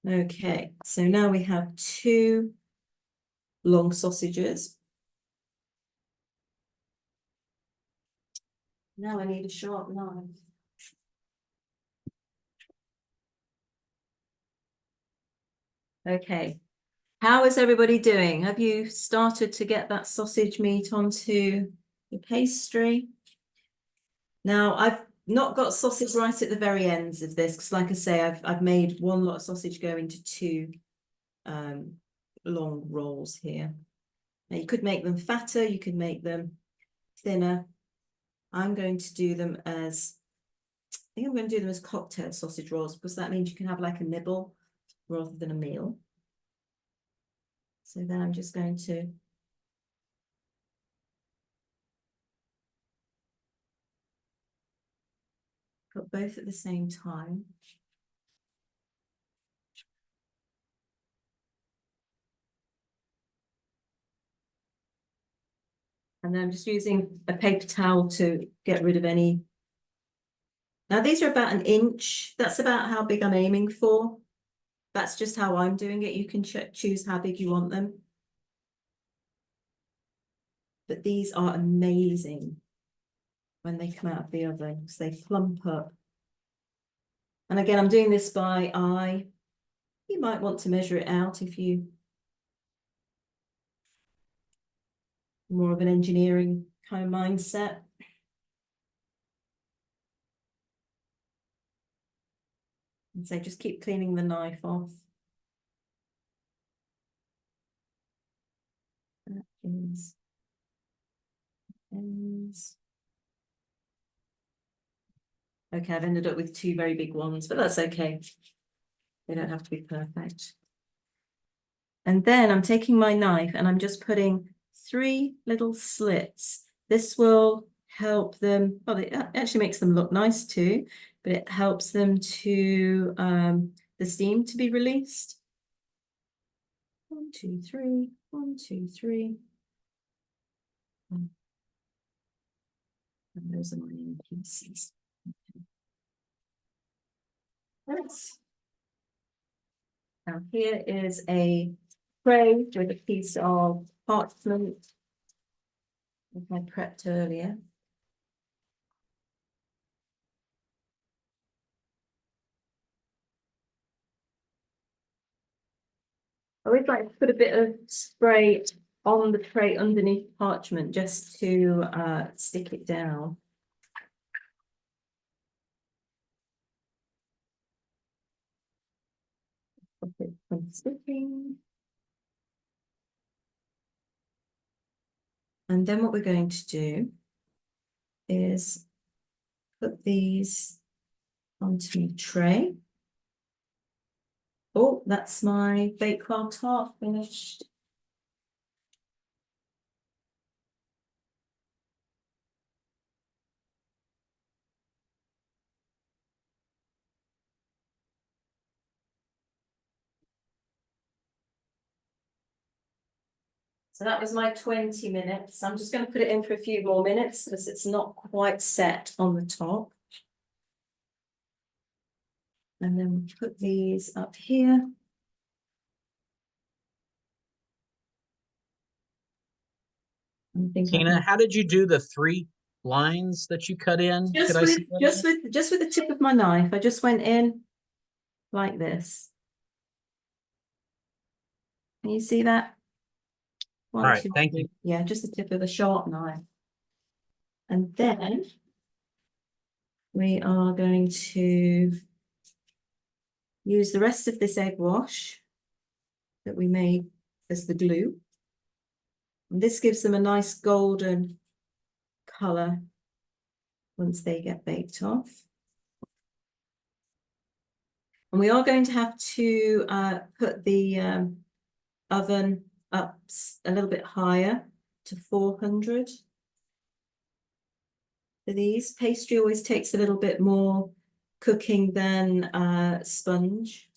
[SPEAKER 2] Okay, so now we have 2 long sausages. Now I need a sharp knife. Okay, how is everybody doing? Have you started to get that sausage meat onto the pastry? Now, I've not got sausage right at the very ends of this, because like I say, I've made one lot of sausage go into two long rolls here. Now you could make them fatter, you could make them thinner. I'm going to do them as, I think I'm going to do them as cocktail sausage rolls, because that means you can have like a nibble rather than a meal. So then I'm just going to put both at the same time. And then I'm just using a paper towel to get rid of any. Now these are about 1 inch. That's about how big I'm aiming for. That's just how I'm doing it. You can choose how big you want them. But these are amazing when they come out of the oven, because they plump up. And again, I'm doing this by eye. You might want to measure it out if you more of an engineering kind of mindset. And so just keep cleaning the knife off. That is ends. Okay, I've ended up with 2 very big ones, but that's okay. They don't have to be perfect. And then I'm taking my knife and I'm just putting 3 little slits. This will help them, well, it actually makes them look nice too, but it helps them to, the steam to be released. 1, 2, 3, 1, 2, 3. And those are my own pieces. Yes. Now here is a tray with a piece of parchment that I prepped earlier. I always like to put a bit of spray on the tray underneath parchment just to stick it down. Stop it from sticking. And then what we're going to do is put these onto the tray. Oh, that's my Bakewell Tart finished. So that was my 20 minutes. I'm just going to put it in for a few more minutes because it's not quite set on the top. And then we'll put these up here.
[SPEAKER 10] Tina, how did you do the 3 lines that you cut in?
[SPEAKER 2] Just
[SPEAKER 10] Could I
[SPEAKER 2] with
[SPEAKER 10] see that?
[SPEAKER 2] just with the tip of my knife, I just went in like this. Can you see that?
[SPEAKER 10] All right, thank you.
[SPEAKER 2] Yeah, just the tip of a sharp knife. And then we are going to use the rest of this egg wash that we made as the glue. And this gives them a nice golden color once they get baked off. And we are going to have to put the oven up a little bit higher to 400. For these, pastry always takes a little bit more cooking than sponge.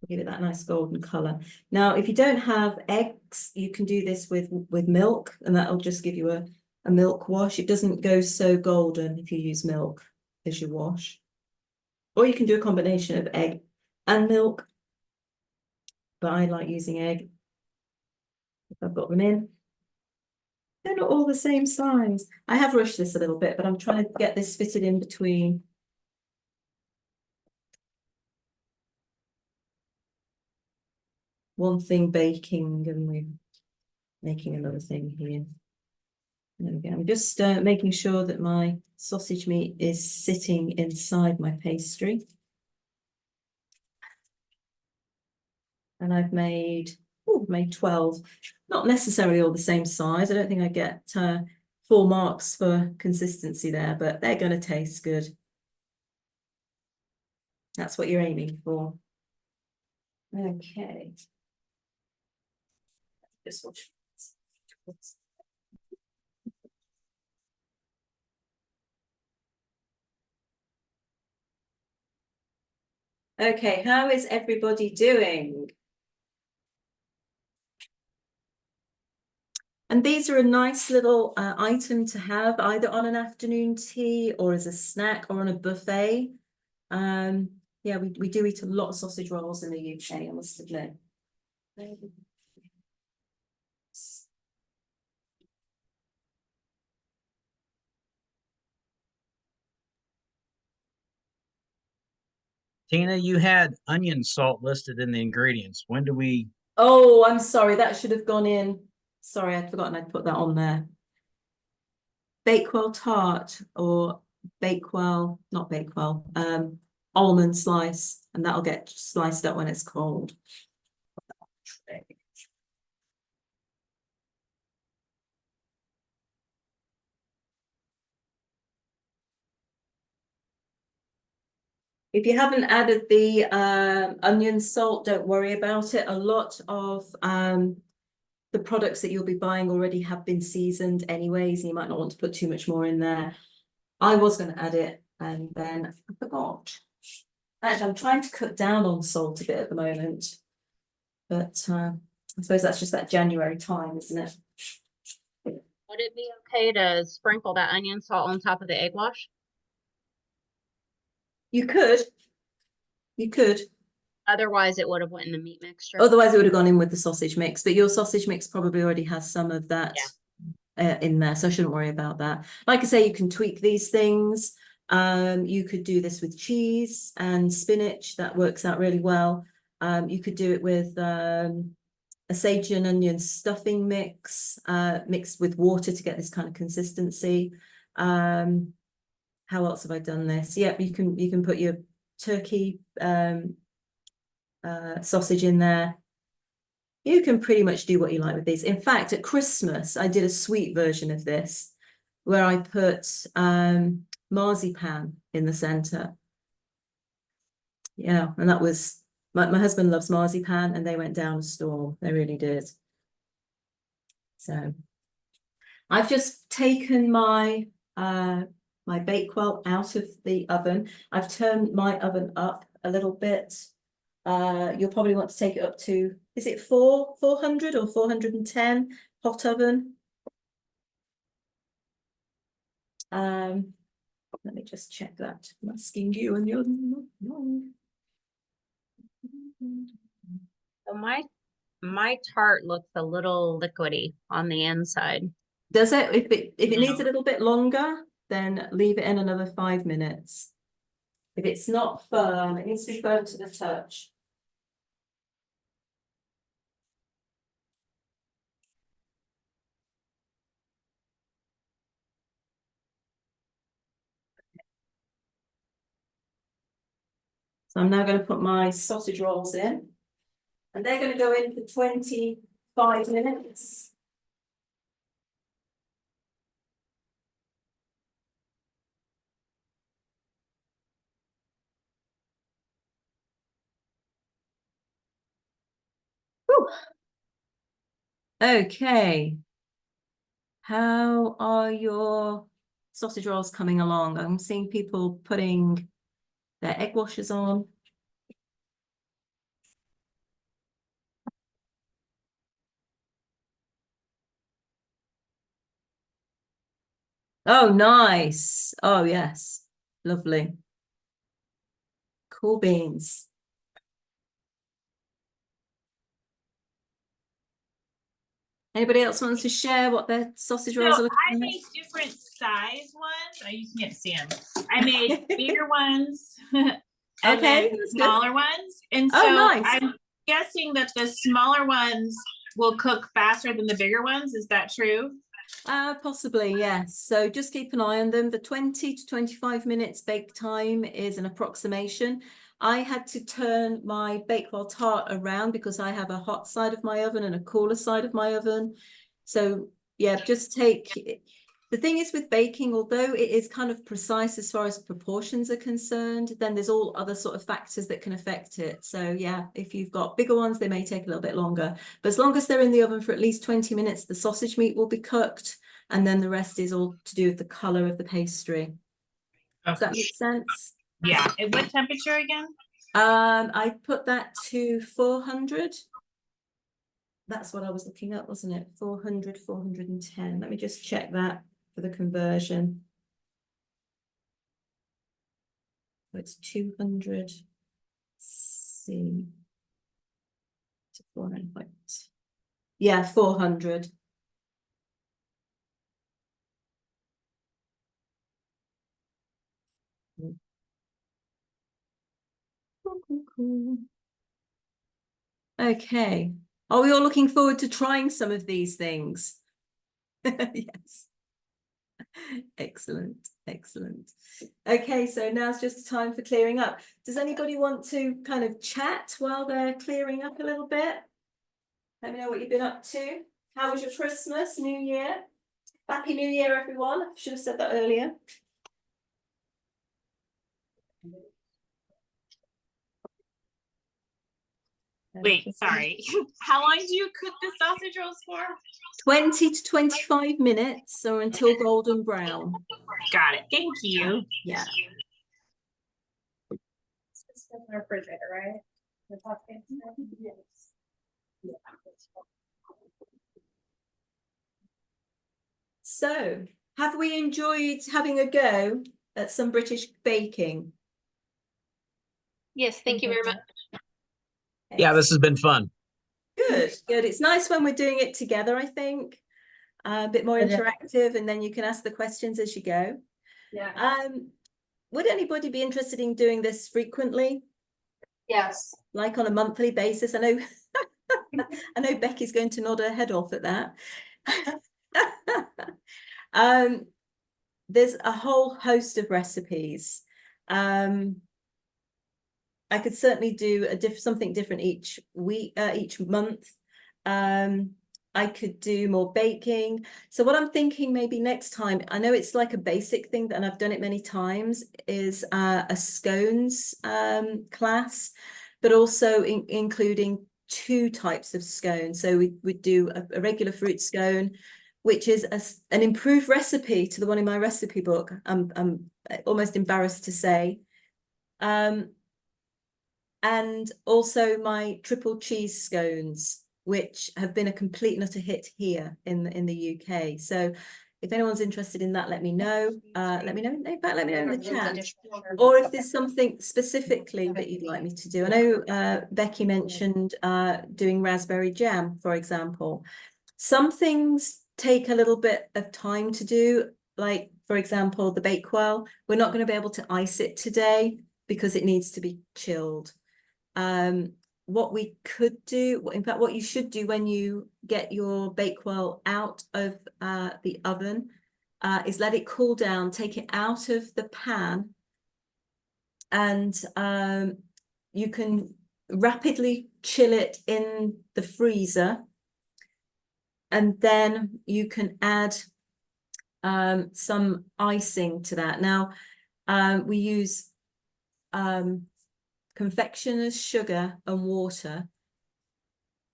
[SPEAKER 2] Give it that nice golden color. Now, if you don't have eggs, you can do this with milk, and that'll just give you a milk wash. It doesn't go so golden if you use milk as your wash. Or you can do a combination of egg and milk. but I like using egg. If I've got them in. They're not all the same size. I have rushed this a little bit, but I'm trying to get this fitted in between. One thing baking and we're making another thing here. There we go. I'm just making sure that my sausage meat is sitting inside my pastry. And I've made 12, not necessarily all the same size. I don't think I get full marks for consistency there, but they're going to taste good. That's what you're aiming for. Okay. Just watch. Okay, how is everybody doing? And these are a nice little item to have either on an afternoon tea or as a snack or on a buffet. Yeah, we do eat a lot of sausage rolls in the UK, I must admit.
[SPEAKER 10] Tina, you had onion salt listed in the ingredients. When do we?
[SPEAKER 2] Oh, I'm sorry, that should have gone in. Sorry, I'd forgotten I'd put that on there. Bakewell Tart or Bakewell, not Bakewell, almond slice, and that'll get sliced up when it's cold. If you haven't added the onion salt, don't worry about it. A lot of the products that you'll be buying already have been seasoned anyways, and you might not want to put too much more in there. I was going to add it and then I forgot. Actually, I'm trying to cut down on salt a bit at the moment, but I suppose that's just that January time, isn't it?
[SPEAKER 7] Would it be okay to sprinkle that onion salt on top of the egg wash?
[SPEAKER 2] You could.
[SPEAKER 7] Otherwise, it would have went in the meat mixture.
[SPEAKER 2] Otherwise, it would have gone in with the sausage mix, but your sausage mix probably already has some of that in there, so I shouldn't worry about that. Like I say, you can tweak these things. You could do this with cheese and spinach. That works out really well. You could do it with a sage and onion stuffing mix, mixed with water to get this kind of consistency. How else have I done this? Yep, you can put your turkey sausage in there. You can pretty much do what you like with these. In fact, at Christmas, I did a sweet version of this where I put marzipan in the center. Yeah, and that was, my husband loves marzipan and they went down a storm. They really did. So I've just taken my my Bakewell out of the oven. I've turned my oven up a little bit. You'll probably want to take it up to, is it 400 or 410 hot oven? Let me just check that. I'm asking you and you're
[SPEAKER 7] So my tart looks a little liquidy on the inside.
[SPEAKER 2] Does it? If it needs a little bit longer, then leave it in another 5 minutes. If it's not firm, it needs to be firm to the touch. So I'm now going to put my sausage rolls in, and they're going to go in for 25 minutes. Whew. Okay. How are your sausage rolls coming along? I'm seeing people putting their egg washers on. Oh, nice. Oh, yes. Lovely. Cool beans. Anybody else wants to share what their sausage
[SPEAKER 5] So
[SPEAKER 2] rolls are looking
[SPEAKER 5] I
[SPEAKER 2] like?
[SPEAKER 5] made different size ones. You can't see them. I made bigger ones and
[SPEAKER 2] Okay,
[SPEAKER 5] then
[SPEAKER 2] that's good.
[SPEAKER 5] smaller ones. And
[SPEAKER 2] Oh,
[SPEAKER 5] so
[SPEAKER 2] nice.
[SPEAKER 5] I'm guessing that the smaller ones will cook faster than the bigger ones. Is that true?
[SPEAKER 2] Possibly, yes. So just keep an eye on them. The 20 to 25 minutes bake time is an approximation. I had to turn my Bakewell Tart around because I have a hot side of my oven and a cooler side of my oven. So yeah, just take, the thing is with baking, although it is kind of precise as far as proportions are concerned, then there's all other sort of factors that can affect it. So yeah, if you've got bigger ones, they may take a little bit longer. But as long as they're in the oven for at least 20 minutes, the sausage meat will be cooked. And then the rest is all to do with the color of the pastry. Does that make sense?
[SPEAKER 5] Yeah. At what temperature again?
[SPEAKER 2] I put that to 400. That's what I was looking at, wasn't it? 400, 410. Let me just check that for the conversion. So it's 200 C to 400. Yeah, 400. Cool. Okay. Are we all looking forward to trying some of these things? Yes. Excellent, excellent. Okay, so now's just time for clearing up. Does anybody want to kind of chat while they're clearing up a little bit? Let me know what you've been up to. How was your Christmas, New Year? Happy New Year, everyone. I should have said that earlier.
[SPEAKER 5] Wait, sorry. How long do you cook the sausage rolls for?
[SPEAKER 2] 20 to 25 minutes or until golden brown.
[SPEAKER 5] Got it. Thank you.
[SPEAKER 2] Yeah.
[SPEAKER 7] It's in the refrigerator, right? Yes.
[SPEAKER 2] So, have we enjoyed having a go at some British baking?
[SPEAKER 4] Yes, thank you very much.
[SPEAKER 10] Yeah, this has been fun.
[SPEAKER 2] Good, good. It's nice when we're doing it together, I think. A bit more interactive, and then you can ask the questions as you go.
[SPEAKER 7] Yeah.
[SPEAKER 2] Would anybody be interested in doing this frequently?
[SPEAKER 7] Yes.
[SPEAKER 2] Like on a monthly basis? I know I know Becky's going to nod her head off at that. There's a whole host of recipes. I could certainly do something different each week, each month. I could do more baking. So what I'm thinking maybe next time, I know it's like a basic thing and I've done it many times, is a scones class, but also including 2 types of scones. So we'd do a regular fruit scone, which is an improved recipe to the one in my recipe book. I'm almost embarrassed to say. And also my triple cheese scones, which have been a complete and utter hit here in the UK. So if anyone's interested in that, let me know. Let me know. In fact, let me know in the chat. Or if there's something specifically that you'd like me to do. I know Becky mentioned doing raspberry jam, for example. Some things take a little bit of time to do, like, for example, the Bakewell. We're not going to be able to ice it today because it needs to be chilled. What we could do, in fact, what you should do when you get your Bakewell out of the oven is let it cool down, take it out of the pan, and you can rapidly chill it in the freezer, and then you can add some icing to that. Now, we use confectioner's sugar and water.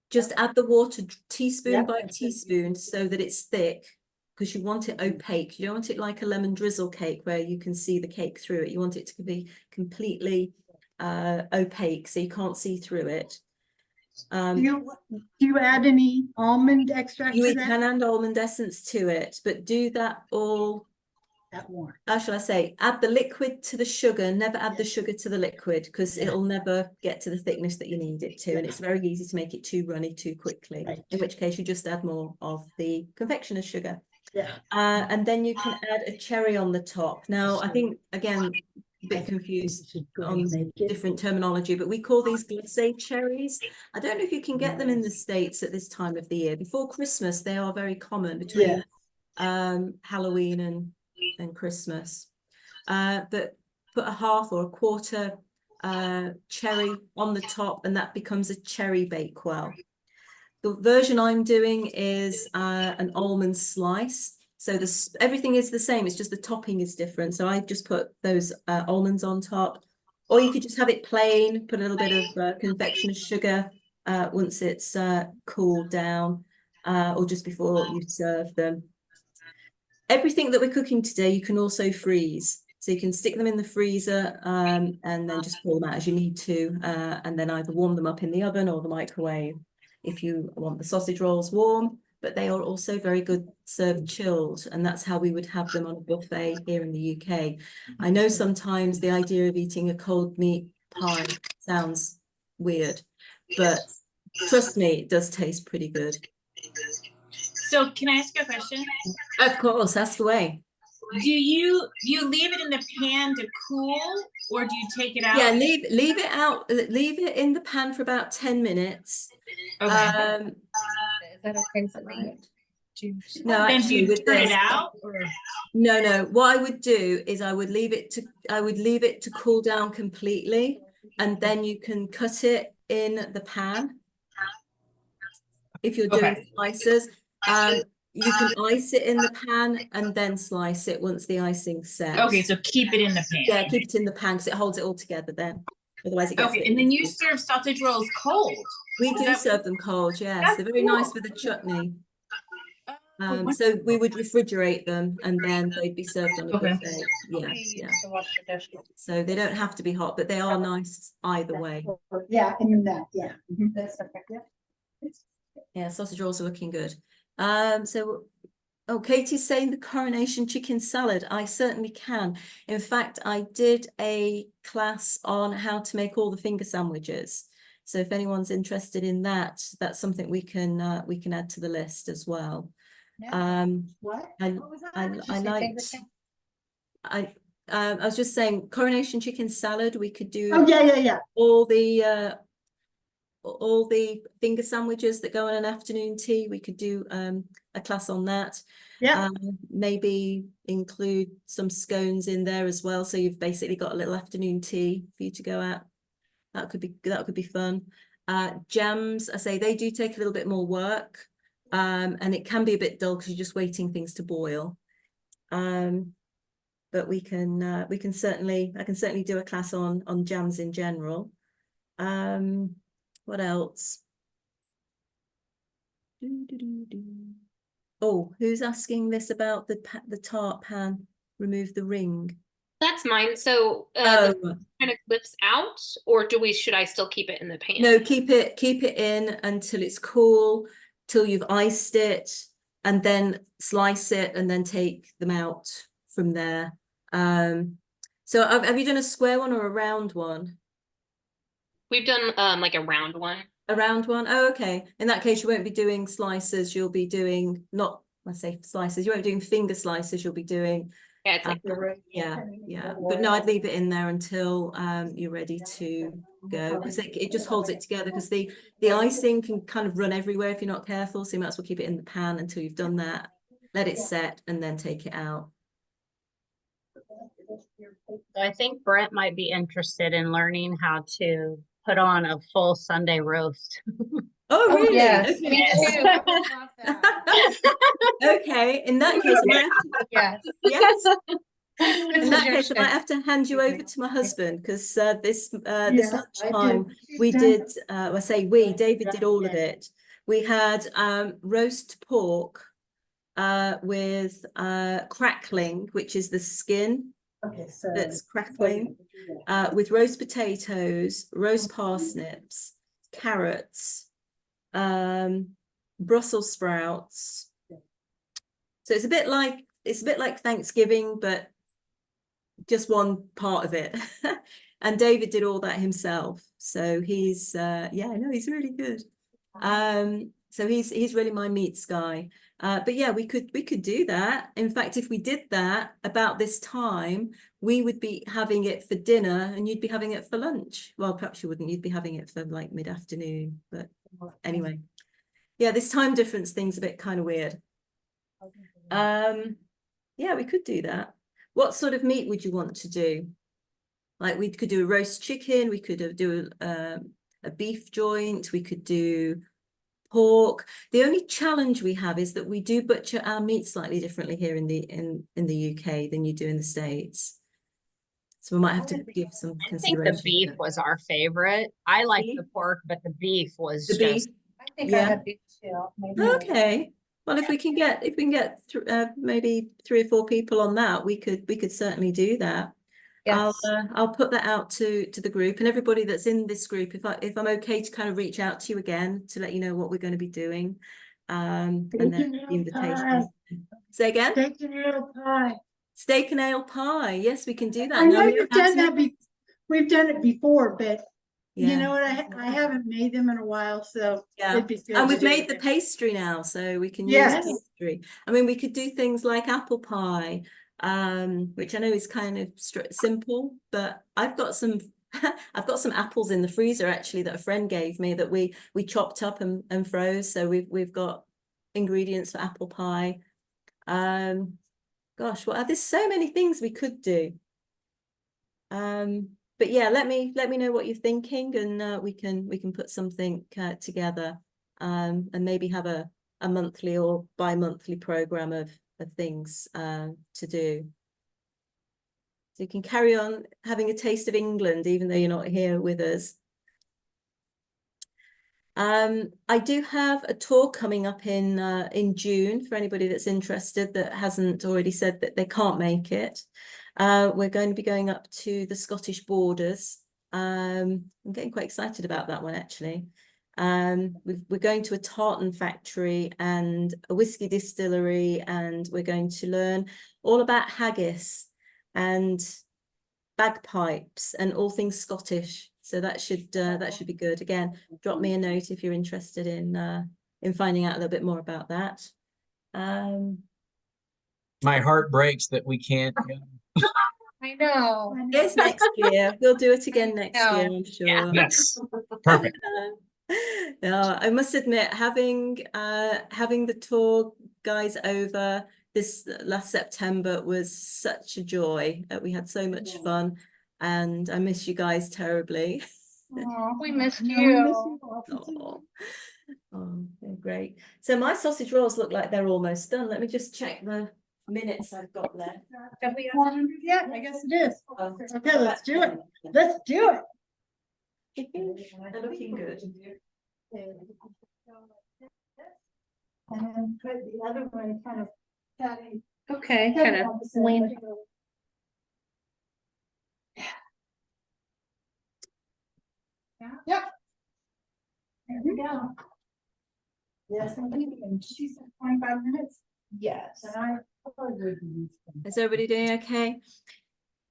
[SPEAKER 2] Just add the water teaspoon by teaspoon so that it's thick, because you want it opaque. You don't want it like a lemon drizzle cake where you can see the cake through it. You want it to be completely opaque so you can't see through it.
[SPEAKER 8] Do you add any almond extract to
[SPEAKER 2] You
[SPEAKER 8] that?
[SPEAKER 2] can add almond essence to it, but do that all how shall I say, add the liquid to the sugar, never add the sugar to the liquid, because it'll never get to the thickness that you need it to. And it's very easy to make it too runny too quickly, in which case you just add more of the confectioner's sugar. And then you can add a cherry on the top. Now, I think, again, a bit confused on different terminology, but we call these glacé cherries. I don't know if you can get them in the States at this time of the year. Before Christmas, they are very common between Halloween and Christmas. But put a half or a quarter cherry on the top, and that becomes a cherry Bakewell. The version I'm doing is an almond slice. So everything is the same, it's just the topping is different. So I just put those almonds on top. Or you could just have it plain, put a little bit of confectioner's sugar once it's cooled down, or just before you serve them. Everything that we're cooking today, you can also freeze. So you can stick them in the freezer and then just pull them out as you need to, and then either warm them up in the oven or the microwave if you want the sausage rolls warm, but they are also very good served chilled, and that's how we would have them on a buffet here in the UK. I know sometimes the idea of eating a cold meat pie sounds weird, but trust me, it does taste pretty good.
[SPEAKER 5] So can I ask you a question?
[SPEAKER 2] Of course, ask away.
[SPEAKER 5] Do you leave it in the pan to cool, or do you take it out?
[SPEAKER 2] Yeah, leave it out, leave it in the pan for about 10 minutes.
[SPEAKER 5] Okay.
[SPEAKER 1] Is that okay for me?
[SPEAKER 2] No,
[SPEAKER 5] Then do
[SPEAKER 2] actually,
[SPEAKER 5] you
[SPEAKER 2] with
[SPEAKER 5] turn
[SPEAKER 2] this,
[SPEAKER 5] it out? Or?
[SPEAKER 2] no. What I would do is I would leave it to cool down completely, and then you can cut it in the pan. If you're doing slices, you can ice it in the pan and then slice it once the icing's set.
[SPEAKER 5] Okay, so keep it in the pan.
[SPEAKER 2] Yeah, keep it in the pan because it holds it all together then. Otherwise it gets
[SPEAKER 5] okay, and then you serve sausage rolls cold.
[SPEAKER 2] We do serve them cold, yes. They're very nice with a chutney. So we would refrigerate them and then they'd be served on a buffet. Yeah. So they don't have to be hot, but they are nice either way.
[SPEAKER 8] Yeah, and that, yeah.
[SPEAKER 2] Yeah, sausage rolls are looking good. Katie's saying the coronation chicken salad. I certainly can. In fact, I did a class on how to make all the finger sandwiches. So if anyone's interested in that, that's something we can add to the list as well.
[SPEAKER 8] What?
[SPEAKER 2] I was just saying coronation chicken salad. We could do all the finger sandwiches that go in an afternoon tea. We could do a class on that. Maybe include some scones in there as well, so you've basically got a little afternoon tea for you to go at. That could be fun. Jams, I say they do take a little bit more work, and it can be a bit dull because you're just waiting things to boil. But I can certainly do a class on jams in general. What else? Oh, who's asking this about the tart pan? Remove the ring.
[SPEAKER 4] That's mine. So the kind of lifts out, or should I still keep it in the pan?
[SPEAKER 2] No, keep it in until it's cool, till you've iced it, and then slice it, and then take them out from there. So have you done a square one or a round one?
[SPEAKER 4] We've done like a round one.
[SPEAKER 2] A round one? Oh, okay. In that case, you won't be doing slices. You'll be doing slices. You won't be doing finger slices. You'll be doing
[SPEAKER 4] it's like
[SPEAKER 2] yeah. But no, I'd leave it in there until you're ready to go, because it just holds it together. Because the icing can kind of run everywhere if you're not careful. So you might as well keep it in the pan until you've done that. Let it set and then take it out.
[SPEAKER 7] I think Brent might be interested in learning how to put on a full Sunday roast.
[SPEAKER 2] Oh, really?
[SPEAKER 1] Yes.
[SPEAKER 2] Okay.
[SPEAKER 1] Me too.
[SPEAKER 2] Okay. In that case,
[SPEAKER 1] Yes.
[SPEAKER 2] Yes. In that case, I might have to hand you over to my husband, because this lunchtime we did. David did all of it. We had roast pork with crackling, which is the skin. That's crackling, with roast potatoes, roast parsnips, carrots, Brussels sprouts. So it's a bit like it's a bit like Thanksgiving, but just one part of it. And David did all that himself. So he's yeah, no, he's really good. So he's really my meats guy. But yeah, we could do that. In fact, if we did that about this time, we would be having it for dinner and you'd be having it for lunch. Well, perhaps you wouldn't, you'd be having it for like mid-afternoon. But anyway, yeah, this time difference thing's a bit kind of weird. Yeah, we could do that. What sort of meat would you want to do? Like we could do a roast chicken, we could do a beef joint, we could do pork. The only challenge we have is that we do butcher our meat slightly differently here in the UK than you do in the States. So we might have to give some
[SPEAKER 7] I think
[SPEAKER 2] consideration.
[SPEAKER 7] the beef was our favorite. I like the
[SPEAKER 2] Beef?
[SPEAKER 7] pork, but the beef was
[SPEAKER 2] The
[SPEAKER 7] just
[SPEAKER 2] beef.
[SPEAKER 1] I think
[SPEAKER 2] Yeah.
[SPEAKER 1] I have beef too. Maybe.
[SPEAKER 2] Okay. Well, if we can get maybe 3 or 4 people on that, we could certainly do that.
[SPEAKER 1] Yes.
[SPEAKER 2] I'll put that out to the group and everybody that's in this group. If I'm okay to kind of reach out to you again to let you know what we're going to be doing, and then the invitation. Say again.
[SPEAKER 8] Steak and ale pie.
[SPEAKER 2] Steak and ale pie. Yes, we can do that.
[SPEAKER 8] I know
[SPEAKER 2] Now,
[SPEAKER 8] you've done that we've done it before, but you
[SPEAKER 2] yeah.
[SPEAKER 8] know what? I haven't made them in a while, so
[SPEAKER 2] Yeah,
[SPEAKER 8] it'd be good
[SPEAKER 2] and
[SPEAKER 8] to
[SPEAKER 2] we've
[SPEAKER 8] do
[SPEAKER 2] made
[SPEAKER 8] it
[SPEAKER 2] the
[SPEAKER 8] again.
[SPEAKER 2] pastry now, so we can
[SPEAKER 8] Yes.
[SPEAKER 2] use pastry. I mean, we could do things like apple pie, which I know is kind of simple, but I've got some I've got some apples in the freezer actually that a friend gave me that we chopped up and froze. So we've got ingredients for apple pie. Gosh, there's so many things we could do. But yeah, let me know what you're thinking, and we can put something together, and maybe have a monthly or bi-monthly program of things to do. So you can carry on having a taste of England, even though you're not here with us. I do have a tour coming up in June for anybody that's interested that hasn't already said that they can't make it. We're going to be going up to the Scottish borders. I'm getting quite excited about that one actually. We're going to a tartan factory and a whiskey distillery, and we're going to learn all about haggis and bagpipes and all things Scottish. So that should be good. Again, drop me a note if you're interested in finding out a little bit more about that.
[SPEAKER 10] My heart breaks that we can't go.
[SPEAKER 1] I know.
[SPEAKER 2] It's next year. We'll do it again next year, I'm sure.
[SPEAKER 7] Yeah.
[SPEAKER 10] Yes, perfect.
[SPEAKER 2] No, I must admit, having the tour guys over this last September was such a joy. We had so much fun, and I miss you guys terribly.
[SPEAKER 1] Oh, we missed
[SPEAKER 8] No, we
[SPEAKER 1] you.
[SPEAKER 8] miss you all.
[SPEAKER 2] Oh, they're great. So my sausage rolls look like they're almost done. Let me just check the minutes I've got left.
[SPEAKER 8] Have we 400 yet? I guess it is.
[SPEAKER 2] Oh,
[SPEAKER 8] Okay, let's do it. Let's do it.
[SPEAKER 2] They're looking good.
[SPEAKER 8] And then put the other one kind of cutting.
[SPEAKER 1] Okay, kind of lean.
[SPEAKER 8] Yep. There we go. Yes, indeed. And she said 25 minutes.
[SPEAKER 1] Yes.
[SPEAKER 8] And I probably
[SPEAKER 2] Is everybody doing okay?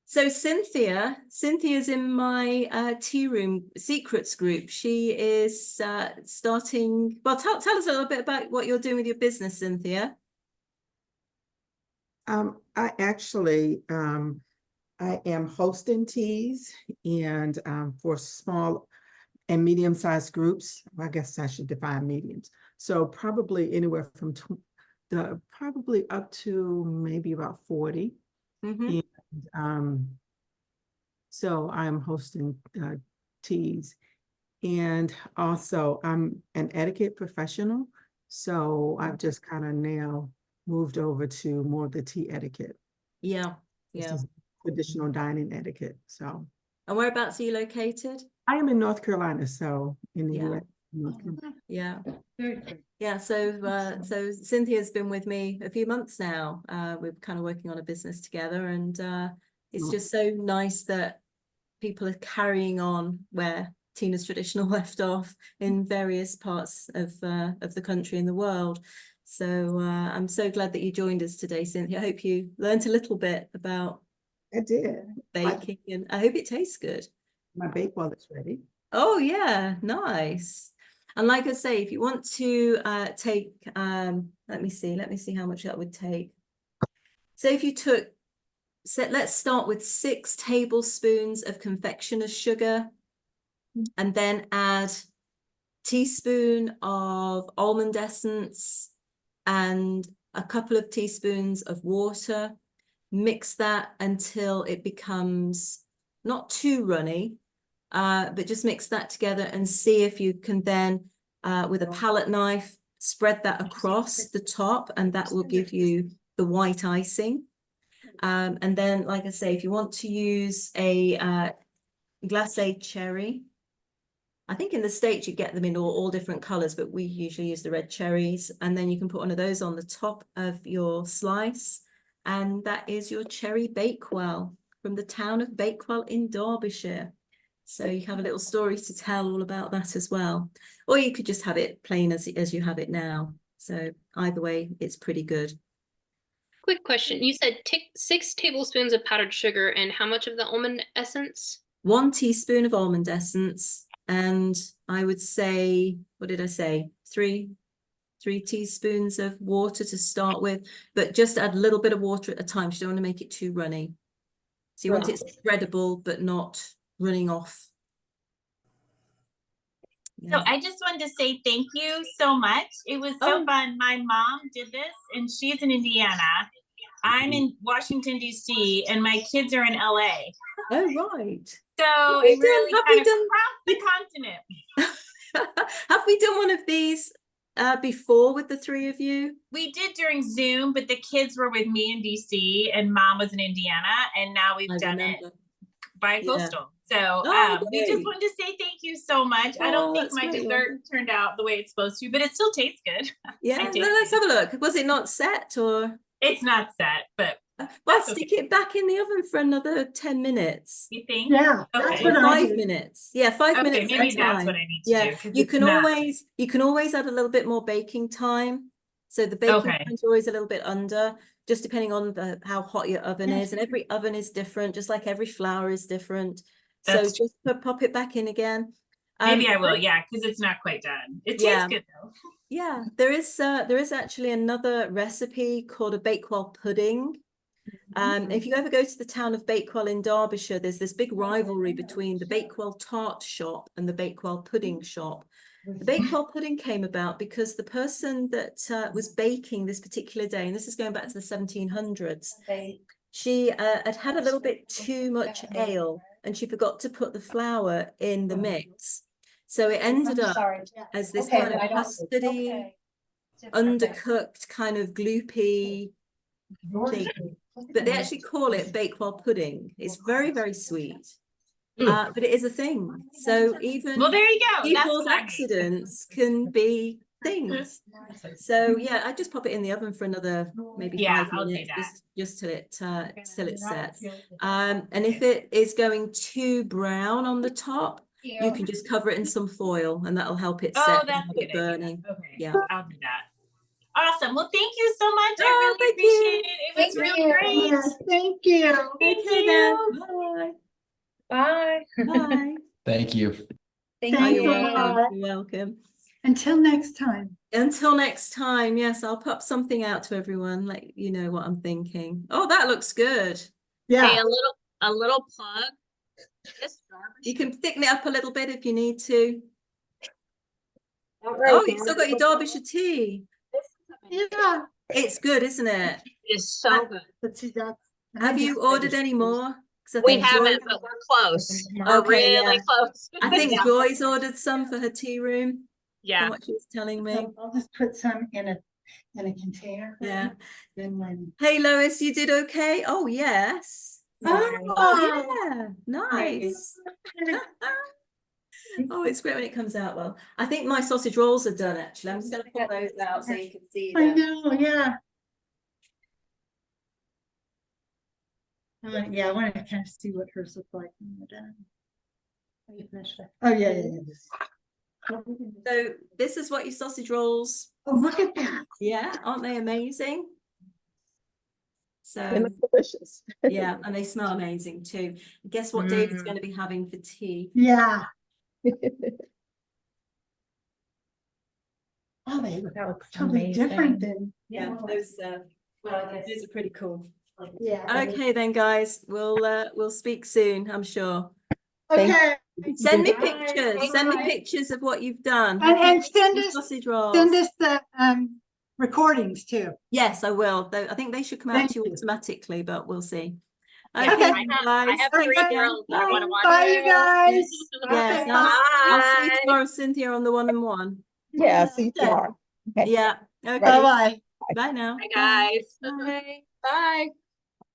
[SPEAKER 2] So Cynthia's in my tea room secrets group. She is starting. Well, tell us a little bit about what you're doing with your business, Cynthia.
[SPEAKER 6] I actually I am hosting teas and for small and medium-sized groups. I guess I should define mediums. So probably anywhere from probably up to maybe about 40.
[SPEAKER 2] Mm-hmm.
[SPEAKER 6] And so I'm hosting teas, and also I'm an etiquette professional. So I've just kind of now moved over to more of the tea etiquette.
[SPEAKER 2] Yeah,
[SPEAKER 6] This
[SPEAKER 2] yeah.
[SPEAKER 6] is traditional dining etiquette. So
[SPEAKER 2] And whereabouts are you located?
[SPEAKER 6] I am in North Carolina, so in the
[SPEAKER 2] Yeah.
[SPEAKER 6] US. North Carolina.
[SPEAKER 2] Yeah.
[SPEAKER 8] Very good.
[SPEAKER 2] Yeah, so Cynthia's been with me a few months now. We're kind of working on a business together, and it's just so nice that people are carrying on where Tina's Traditional left off in various parts of the country and the world. So I'm so glad that you joined us today, Cynthia. I hope you learned a little bit about
[SPEAKER 6] I did.
[SPEAKER 2] baking, and I hope it tastes good.
[SPEAKER 6] My Bakewell is ready.
[SPEAKER 2] Oh yeah, nice. And like I say, if you want to take, let me see how much that would take. So if you took, let's start with 6 tablespoons of confectioner's sugar, and then add teaspoon of almond essence and a couple of teaspoons of water. Mix that until it becomes not too runny, but just mix that together and see if you can then, with a palette knife, spread that across the top, and that will give you the white icing. And then, like I say, if you want to use a glacé cherry, I think in the States you get them in all different colors, but we usually use the red cherries. And then you can put one of those on the top of your slice. And that is your cherry Bakewell from the town of Bakewell in Derbyshire. So you have a little story to tell all about that as well. Or you could just have it plain as you have it now. So either way, it's pretty good.
[SPEAKER 4] Quick question. You said 6 tablespoons of powdered sugar and how much of the almond essence?
[SPEAKER 2] 1 teaspoon of almond essence. And I would say, what did I say? 3 teaspoons of water to start with, but just add a little bit of water at a time. You don't want to make it too runny. So you want it spreadable, but not running off.
[SPEAKER 5] So I just wanted to say thank you so much. It was so fun. My mom did this and she's in Indiana. I'm in Washington, D.C., and my kids are in L.A.
[SPEAKER 2] Oh, right.
[SPEAKER 5] So it really kind of crossed the continent.
[SPEAKER 2] Have we done one of these before with the 3 of you?
[SPEAKER 5] We did during Zoom, but the kids were with me in DC and mom was in Indiana, and now we've done it by coastal. So we just wanted to say thank you so much. I don't think my dessert turned out the way it's supposed to, but it still tastes good.
[SPEAKER 2] Yeah, let's have a look. Was it not set or?
[SPEAKER 5] It's not set, but
[SPEAKER 2] well, stick it back in the oven for another 10 minutes.
[SPEAKER 5] You think?
[SPEAKER 8] Yeah,
[SPEAKER 5] Okay.
[SPEAKER 2] Or 5 minutes. Yeah, 5 minutes.
[SPEAKER 5] Maybe that's what I need to do.
[SPEAKER 2] You can always add a little bit more baking time. So the baking time is always a little bit under, just depending on how hot your oven is. And every oven is different, just like every flour is different. So just pop it back in again.
[SPEAKER 5] Maybe I will, yeah, because it's not quite done. It tastes good though.
[SPEAKER 2] Yeah, there is actually another recipe called a Bakewell pudding. If you ever go to the town of Bakewell in Derbyshire, there's this big rivalry between the Bakewell Tart shop and the Bakewell pudding shop. The Bakewell pudding came about because the person that was baking this particular day, and this is going back to the 1700s, she had a little bit too much ale and she forgot to put the flour in the mix. So it ended up as this kind of custardy, undercooked, kind of gloopy thing. But they actually call it Bakewell pudding. It's very, very sweet. But it is a thing. So even
[SPEAKER 5] there you go.
[SPEAKER 2] people's accidents can be things. So yeah, I just pop it in the oven for another maybe 5 minutes, just till it's set. And if it is going too brown on the top, you can just cover it in some foil, and that'll help it set and have it burning.
[SPEAKER 5] Okay,
[SPEAKER 2] yeah,
[SPEAKER 5] I'll do that. Awesome. Well, thank you so much. I really appreciate it. It was really great.
[SPEAKER 8] Yes, thank you.
[SPEAKER 5] Thank
[SPEAKER 2] okay
[SPEAKER 5] you.
[SPEAKER 2] then. Bye.
[SPEAKER 1] Bye.
[SPEAKER 2] Bye.
[SPEAKER 3] Thank you.
[SPEAKER 8] Thanks
[SPEAKER 2] You're
[SPEAKER 8] a
[SPEAKER 2] welcome.
[SPEAKER 8] lot.
[SPEAKER 2] You're welcome.
[SPEAKER 8] Until next time.
[SPEAKER 2] Until next time, yes, I'll pop something out to everyone, let you know what I'm thinking. Oh, that looks good.
[SPEAKER 8] Yeah.
[SPEAKER 7] Hey, a little plug.
[SPEAKER 2] You can thicken it up a little bit if you need to.
[SPEAKER 9] Right,
[SPEAKER 2] Oh, you've still got your Derbyshire tea.
[SPEAKER 8] Yeah.
[SPEAKER 2] It's good, isn't it?
[SPEAKER 7] It's so good.
[SPEAKER 8] Let's see that.
[SPEAKER 2] Have you ordered any more?
[SPEAKER 7] We haven't, but we're close. We're
[SPEAKER 2] Okay,
[SPEAKER 7] really
[SPEAKER 2] yeah.
[SPEAKER 7] close.
[SPEAKER 2] I think
[SPEAKER 7] Yeah.
[SPEAKER 2] Joy's ordered some for her tea room.
[SPEAKER 7] Yeah.
[SPEAKER 2] From what she was telling me.
[SPEAKER 8] So I'll just put some in a container.
[SPEAKER 2] Yeah.
[SPEAKER 8] Then when.
[SPEAKER 2] Hey Lois, you did okay? Oh yes.
[SPEAKER 8] Oh,
[SPEAKER 2] Yeah, nice. Oh, it's great when it comes out well. I think my sausage rolls are done actually. I'm just gonna pull those out so you can see
[SPEAKER 8] I
[SPEAKER 2] them.
[SPEAKER 8] know, yeah. Yeah, I want to kind of see what hers look like when we're done. Are you finished? Oh, yeah.
[SPEAKER 2] So this is what your sausage rolls.
[SPEAKER 8] Oh, look at that.
[SPEAKER 2] Yeah, aren't they amazing?
[SPEAKER 6] They
[SPEAKER 2] So
[SPEAKER 6] look delicious.
[SPEAKER 2] yeah, and they smell amazing too. Guess what David's going to be having for tea?
[SPEAKER 8] Yeah. Oh, they look
[SPEAKER 1] That looks
[SPEAKER 8] totally different than.
[SPEAKER 2] Yeah, those are pretty cool.
[SPEAKER 8] Yeah.
[SPEAKER 2] Okay then, guys, we'll speak soon, I'm sure.
[SPEAKER 8] Okay.
[SPEAKER 2] Send me
[SPEAKER 1] Bye.
[SPEAKER 2] pictures. Send me
[SPEAKER 8] Bye.
[SPEAKER 2] pictures of what you've done.
[SPEAKER 8] And send
[SPEAKER 2] Your
[SPEAKER 8] us
[SPEAKER 2] sausage rolls.
[SPEAKER 8] Send us the recordings too.
[SPEAKER 2] Yes, I will. I think they should come out
[SPEAKER 8] Thank
[SPEAKER 2] to you
[SPEAKER 8] you.
[SPEAKER 2] automatically, but we'll see.
[SPEAKER 7] Yeah,
[SPEAKER 2] Okay,
[SPEAKER 7] I have
[SPEAKER 2] guys.
[SPEAKER 7] 3-year-olds that want to watch.
[SPEAKER 8] Bye, you guys.
[SPEAKER 2] Yes,
[SPEAKER 8] Okay,
[SPEAKER 2] I'll see you
[SPEAKER 7] Bye.
[SPEAKER 2] tomorrow, Cynthia, on the 1-on-1.
[SPEAKER 6] Yeah, see you
[SPEAKER 8] Okay.
[SPEAKER 6] tomorrow. Okay.
[SPEAKER 2] Yeah. Okay.
[SPEAKER 8] Bye-bye.
[SPEAKER 2] Bye now.
[SPEAKER 7] Bye, guys.
[SPEAKER 1] Bye.
[SPEAKER 7] Bye.